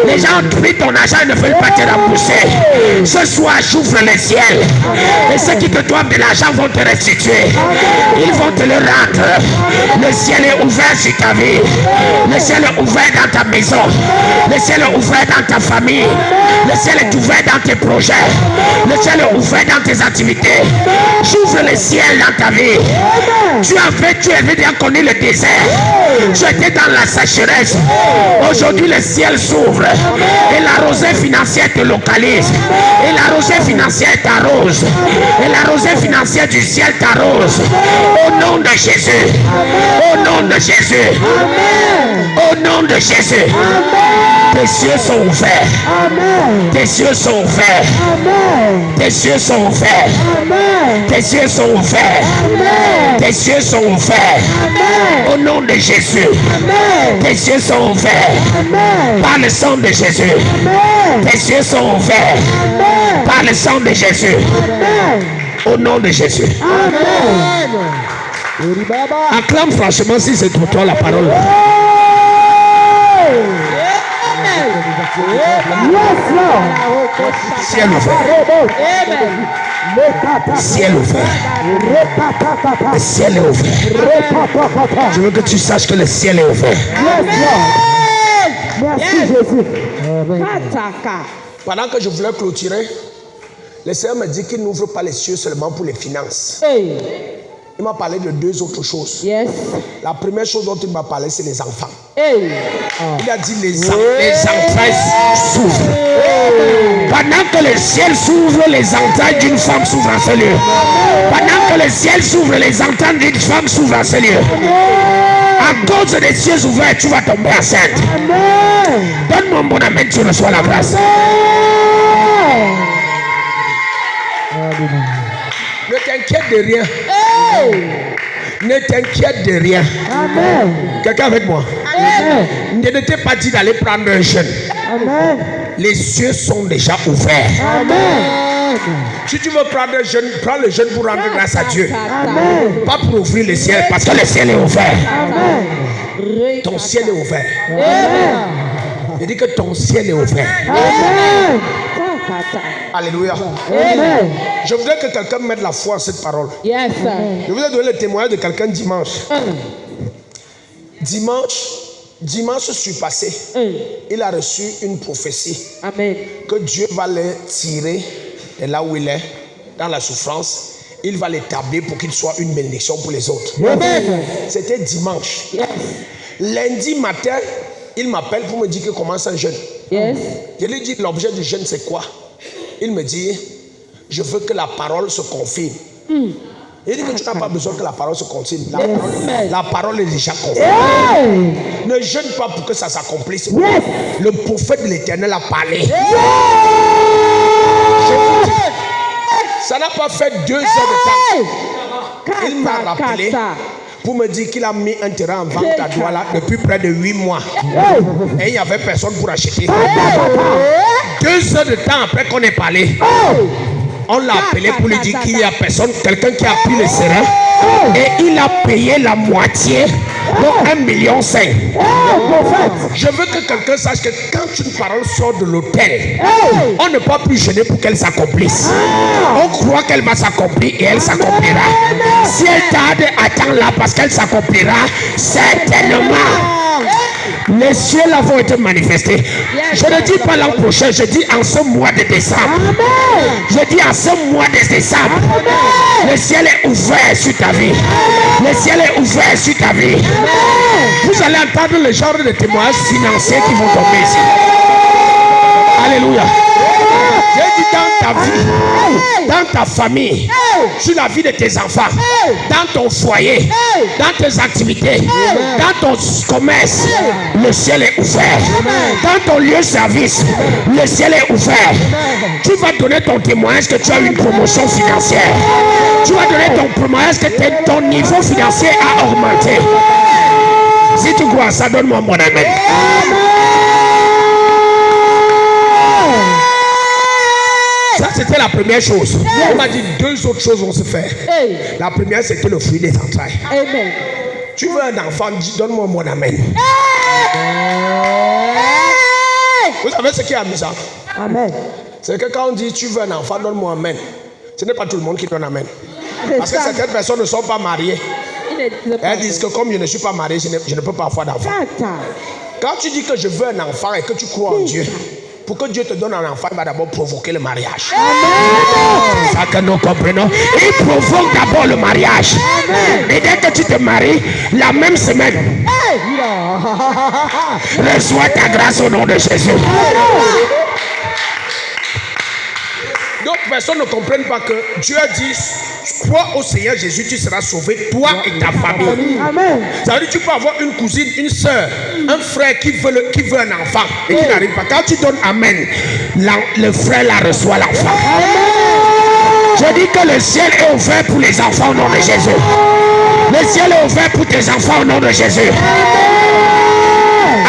Speaker 1: Les gens ont pris ton argent et ne veulent pas te rembourser. Ce soir, j'ouvre le ciel et ceux qui te doivent de l'argent vont te restituer. Ils vont te le rendre. Le ciel est ouvert sur ta vie. Le ciel est ouvert dans ta maison. Le ciel est ouvert dans ta famille. Le ciel est ouvert dans tes projets. Le ciel est ouvert dans tes activités. J'ouvre le ciel dans ta vie. Tu avais bien connu le désert. Tu étais dans la sécheresse. Aujourd'hui, le ciel s'ouvre et la rosée financière te localise. Et la rosée financière t'arrose. Et la rosée financière du ciel t'arrose. Au nom de Jésus. Au nom de Jésus. Au nom de Jésus. Tes cieux sont ouverts. Tes cieux sont ouverts. Tes cieux sont ouverts. Tes cieux sont ouverts. Tes cieux sont ouverts. Au nom de Jésus. Tes cieux sont ouverts. Par le sang de Jésus. Tes cieux sont ouverts. Par le sang de Jésus. Au nom de Jésus. Acclame franchement si c'est pour toi la parole. Ciel ouvert. Ciel ouvert. Le ciel est ouvert. Je veux que tu saches que le ciel est ouvert.
Speaker 2: Merci Jésus.
Speaker 1: Pendant que je voulais clôturer, le Seigneur me dit qu'il n'ouvre pas les cieux seulement pour les finances. Il m'a parlé de deux autres choses.
Speaker 2: Yes.
Speaker 1: La première chose dont il m'a parlé, c'est les enfants.
Speaker 2: Hey.
Speaker 1: Il a dit les entrailles s'ouvrent. Pendant que le ciel s'ouvre, les entrailles d'une femme s'ouvrent en ce lieu. Pendant que le ciel s'ouvre, les entrailles d'une femme s'ouvrent en ce lieu. À cause des cieux ouverts, tu vas tomber enceinte. Donne-moi un bon amen, tu reçois la grâce. Ne t'inquiète de rien. Ne t'inquiète de rien.
Speaker 2: Amen.
Speaker 1: Quelqu'un avec moi?
Speaker 2: Amen.
Speaker 1: Ne t'ai pas dit d'aller prendre un jeûne.
Speaker 2: Amen.
Speaker 1: Les cieux sont déjà ouverts.
Speaker 2: Amen.
Speaker 1: Si tu veux prendre un jeûne, prends le jeûne pour rendre grâce à Dieu.
Speaker 2: Amen.
Speaker 1: Pas pour ouvrir le ciel, parce que le ciel est ouvert.
Speaker 2: Amen.
Speaker 1: Ton ciel est ouvert.
Speaker 2: Amen.
Speaker 1: Je dis que ton ciel est ouvert.
Speaker 2: Amen.
Speaker 1: Alléluia.
Speaker 2: Amen.
Speaker 1: Je voudrais que quelqu'un mette la foi à cette parole.
Speaker 2: Yes, sir.
Speaker 1: Je voudrais donner le témoignage de quelqu'un dimanche. Dimanche surpassé, il a reçu une prophétie.
Speaker 2: Amen.
Speaker 1: Que Dieu va le tirer de là où il est, dans la souffrance. Il va l'établir pour qu'il soit une bénédiction pour les autres.
Speaker 2: Amen.
Speaker 1: C'était dimanche.
Speaker 2: Yes.
Speaker 1: Lundi matin, il m'appelle pour me dire qu'il commence un jeûne.
Speaker 2: Yes.
Speaker 1: Je lui dis l'objet du jeûne c'est quoi? Il me dit je veux que la parole se confirme. Il dit que tu n'as pas besoin que la parole se confirme. La parole est déjà confirmée. Ne jeûne pas pour que ça s'accomplisse.
Speaker 2: Yes.
Speaker 1: Le prophète de l'Éternel a parlé. Je vous dis, ça n'a pas fait 2 heures de temps. Il m'a rappelé pour me dire qu'il a mis un terrain en vente à Douala depuis près de 8 mois. Et il n'y avait personne pour acheter. 2 heures de temps après qu'on ait parlé, on l'a appelé pour lui dire qu'il n'y a personne, quelqu'un qui a pris le terrain et il a payé la moitié, donc 1,5 million. Je veux que quelqu'un sache que quand une parole sort de l'autel, on ne peut plus gêner pour qu'elle s'accomplisse. On croit qu'elle va s'accomplir et elle s'accomplira. Si elle tarde, attends-la parce qu'elle s'accomplira certainement. Les cieux là vont être manifestés. Je ne dis pas l'an prochain, je dis en ce mois de décembre. Je dis en ce mois de décembre. Le ciel est ouvert sur ta vie. Le ciel est ouvert sur ta vie. Vous allez entendre le genre de témoignages financiers qui vont tomber ici. Alléluia. J'ai dit dans ta vie, dans ta famille, sur la vie de tes enfants, dans ton foyer, dans tes activités, dans ton commerce, le ciel est ouvert. Dans ton lieu de service, le ciel est ouvert. Tu vas donner ton témoignage que tu as eu une promotion financière. Tu vas donner ton témoignage que ton niveau financier a augmenté. Si tu crois ça, donne-moi mon amen. Ça, c'était la première chose. On m'a dit 2 autres choses vont se faire. La première, c'était le fruit des entrailles.
Speaker 2: Amen.
Speaker 1: Tu veux un enfant, donne-moi mon amen. Vous savez ce qui est amusant?
Speaker 2: Amen.
Speaker 1: C'est que quand on dit tu veux un enfant, donne-moi amen. Ce n'est pas tout le monde qui donne amen. Parce que certaines personnes ne sont pas mariées. Elles disent que comme je ne suis pas marié, je ne peux pas avoir d'enfant. Quand tu dis que je veux un enfant et que tu crois en Dieu, pour que Dieu te donne un enfant, il va d'abord provoquer le mariage. C'est ça que nous comprenons. Il provoque d'abord le mariage. Et dès que tu te maries, la même semaine, reçois ta grâce au nom de Jésus. D'autres personnes ne comprennent pas que Dieu a dit, crois au Seigneur Jésus, tu seras sauvé, toi et ta famille.
Speaker 2: Amen.
Speaker 1: Ça veut dire que tu peux avoir une cousine, une soeur, un frère qui veut un enfant et qui n'arrive pas. Quand tu donnes amen, le frère la reçoit l'enfant. Je dis que le ciel est ouvert pour les enfants au nom de Jésus. Le ciel est ouvert pour tes enfants au nom de Jésus.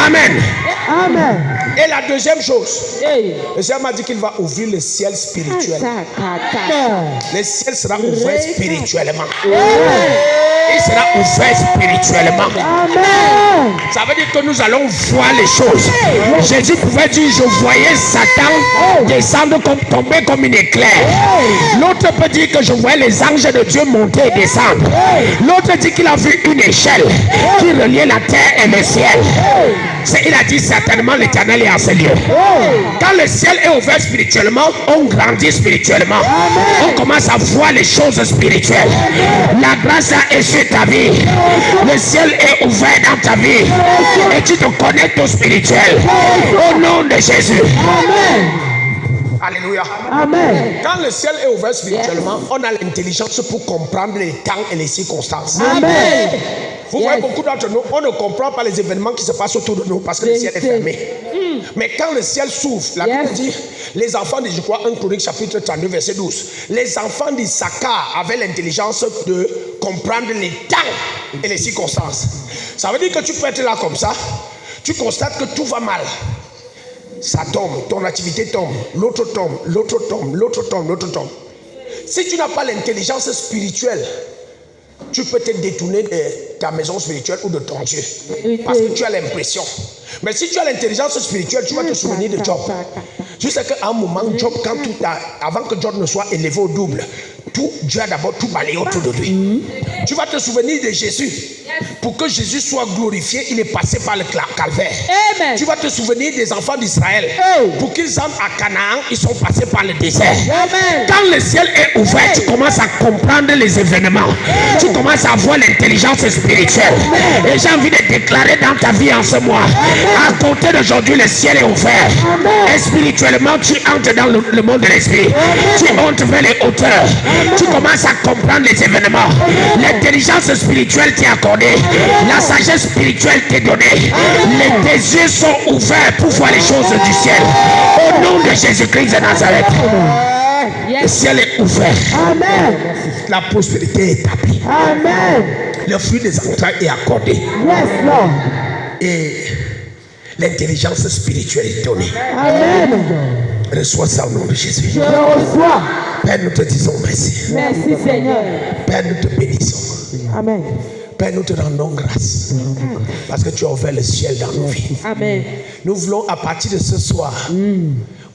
Speaker 1: Amen.
Speaker 2: Amen.
Speaker 1: Et la deuxième chose, le Seigneur m'a dit qu'il va ouvrir le ciel spirituel. Le ciel sera ouvert spirituellement. Il sera ouvert spirituellement.
Speaker 2: Amen.
Speaker 1: Ça veut dire que nous allons voir les choses. Jésus pouvait dire, je voyais Satan descendre, tomber comme une éclair. L'autre peut dire que je voyais les anges de Dieu monter et descendre. L'autre dit qu'il a vu une échelle qui reliait la terre et le ciel. Il a dit certainement l'Éternel est en ce lieu. Quand le ciel est ouvert spirituellement, on grandit spirituellement. On commence à voir les choses spirituelles. La grâce est sur ta vie. Le ciel est ouvert dans ta vie. Et tu te connectes au spirituel. Au nom de Jésus. Amen. Alléluia.
Speaker 2: Amen.
Speaker 1: Quand le ciel est ouvert spirituellement, on a l'intelligence pour comprendre les temps et les circonstances.
Speaker 2: Amen.
Speaker 1: Vous voyez, beaucoup d'entre nous, on ne comprend pas les événements qui se passent autour de nous parce que le ciel est fermé. Mais quand le ciel s'ouvre, la Bible dit, les enfants de, je crois, 1 Chronique chapitre 32, verset 12, les enfants d'Issachar avaient l'intelligence de comprendre les temps et les circonstances. Ça veut dire que tu peux être là comme ça, tu constates que tout va mal. Ça tombe, ton activité tombe, l'autre tombe, l'autre tombe, l'autre tombe, l'autre tombe. Si tu n'as pas l'intelligence spirituelle, tu peux te détourner de ta maison spirituelle ou de ton Dieu. Parce que tu as l'impression. Mais si tu as l'intelligence spirituelle, tu vas te souvenir de Job. Tu sais qu'à un moment, Job, avant que Job ne soit élevé au double, Dieu a d'abord tout balayé autour de lui. Tu vas te souvenir de Jésus. Pour que Jésus soit glorifié, il est passé par le calvaire.
Speaker 2: Amen.
Speaker 1: Tu vas te souvenir des enfants d'Israël. Pour qu'ils entrent à Canaan, ils sont passés par le désert.
Speaker 2: Amen.
Speaker 1: Quand le ciel est ouvert, tu commences à comprendre les événements. Tu commences à voir l'intelligence spirituelle. Et j'ai envie de déclarer dans ta vie en ce mois, à compter d'aujourd'hui, le ciel est ouvert. Et spirituellement, tu entres dans le monde de l'esprit. Tu entres vers les hauteurs. Tu commences à comprendre les événements. L'intelligence spirituelle t'est accordée. La sagesse spirituelle t'est donnée. Tes yeux sont ouverts pour voir les choses du ciel. Au nom de Jésus-Christ de Nazareth. Le ciel est ouvert. Amen. La prospérité est établie.
Speaker 2: Amen.
Speaker 1: Le fruit des entrailles est accordé.
Speaker 2: Yes, Lord.
Speaker 1: Et l'intelligence spirituelle est donnée.
Speaker 2: Amen.
Speaker 1: Reçois ça au nom de Jésus.
Speaker 2: Je reçois.
Speaker 1: Père, nous te disons merci.
Speaker 2: Merci, Seigneur.
Speaker 1: Père, nous te bénissons.
Speaker 2: Amen.
Speaker 1: Père, nous te rendons grâce parce que tu as ouvert le ciel dans nos vies.
Speaker 2: Amen.
Speaker 1: Nous voulons à partir de ce soir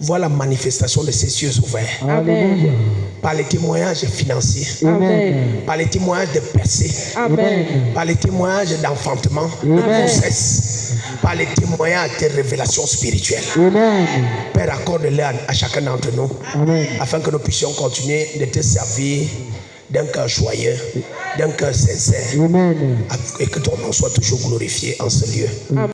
Speaker 1: voir la manifestation de ces cieux ouverts.
Speaker 2: Amen.
Speaker 1: Par les témoignages financiers.
Speaker 2: Amen.
Speaker 1: Par les témoignages de percée.
Speaker 2: Amen.
Speaker 1: Par les témoignages d'enfantement, de grossesse. Par les témoignages de révélations spirituelles.
Speaker 2: Amen.
Speaker 1: Père, accorde-les à chacun d'entre nous.
Speaker 2: Amen.
Speaker 1: Afin que nous puissions continuer de te servir d'un cœur joyeux d'un cœur sincère.
Speaker 3: Amen.
Speaker 1: Et que ton nom soit toujours glorifié en ce lieu.
Speaker 2: Amen.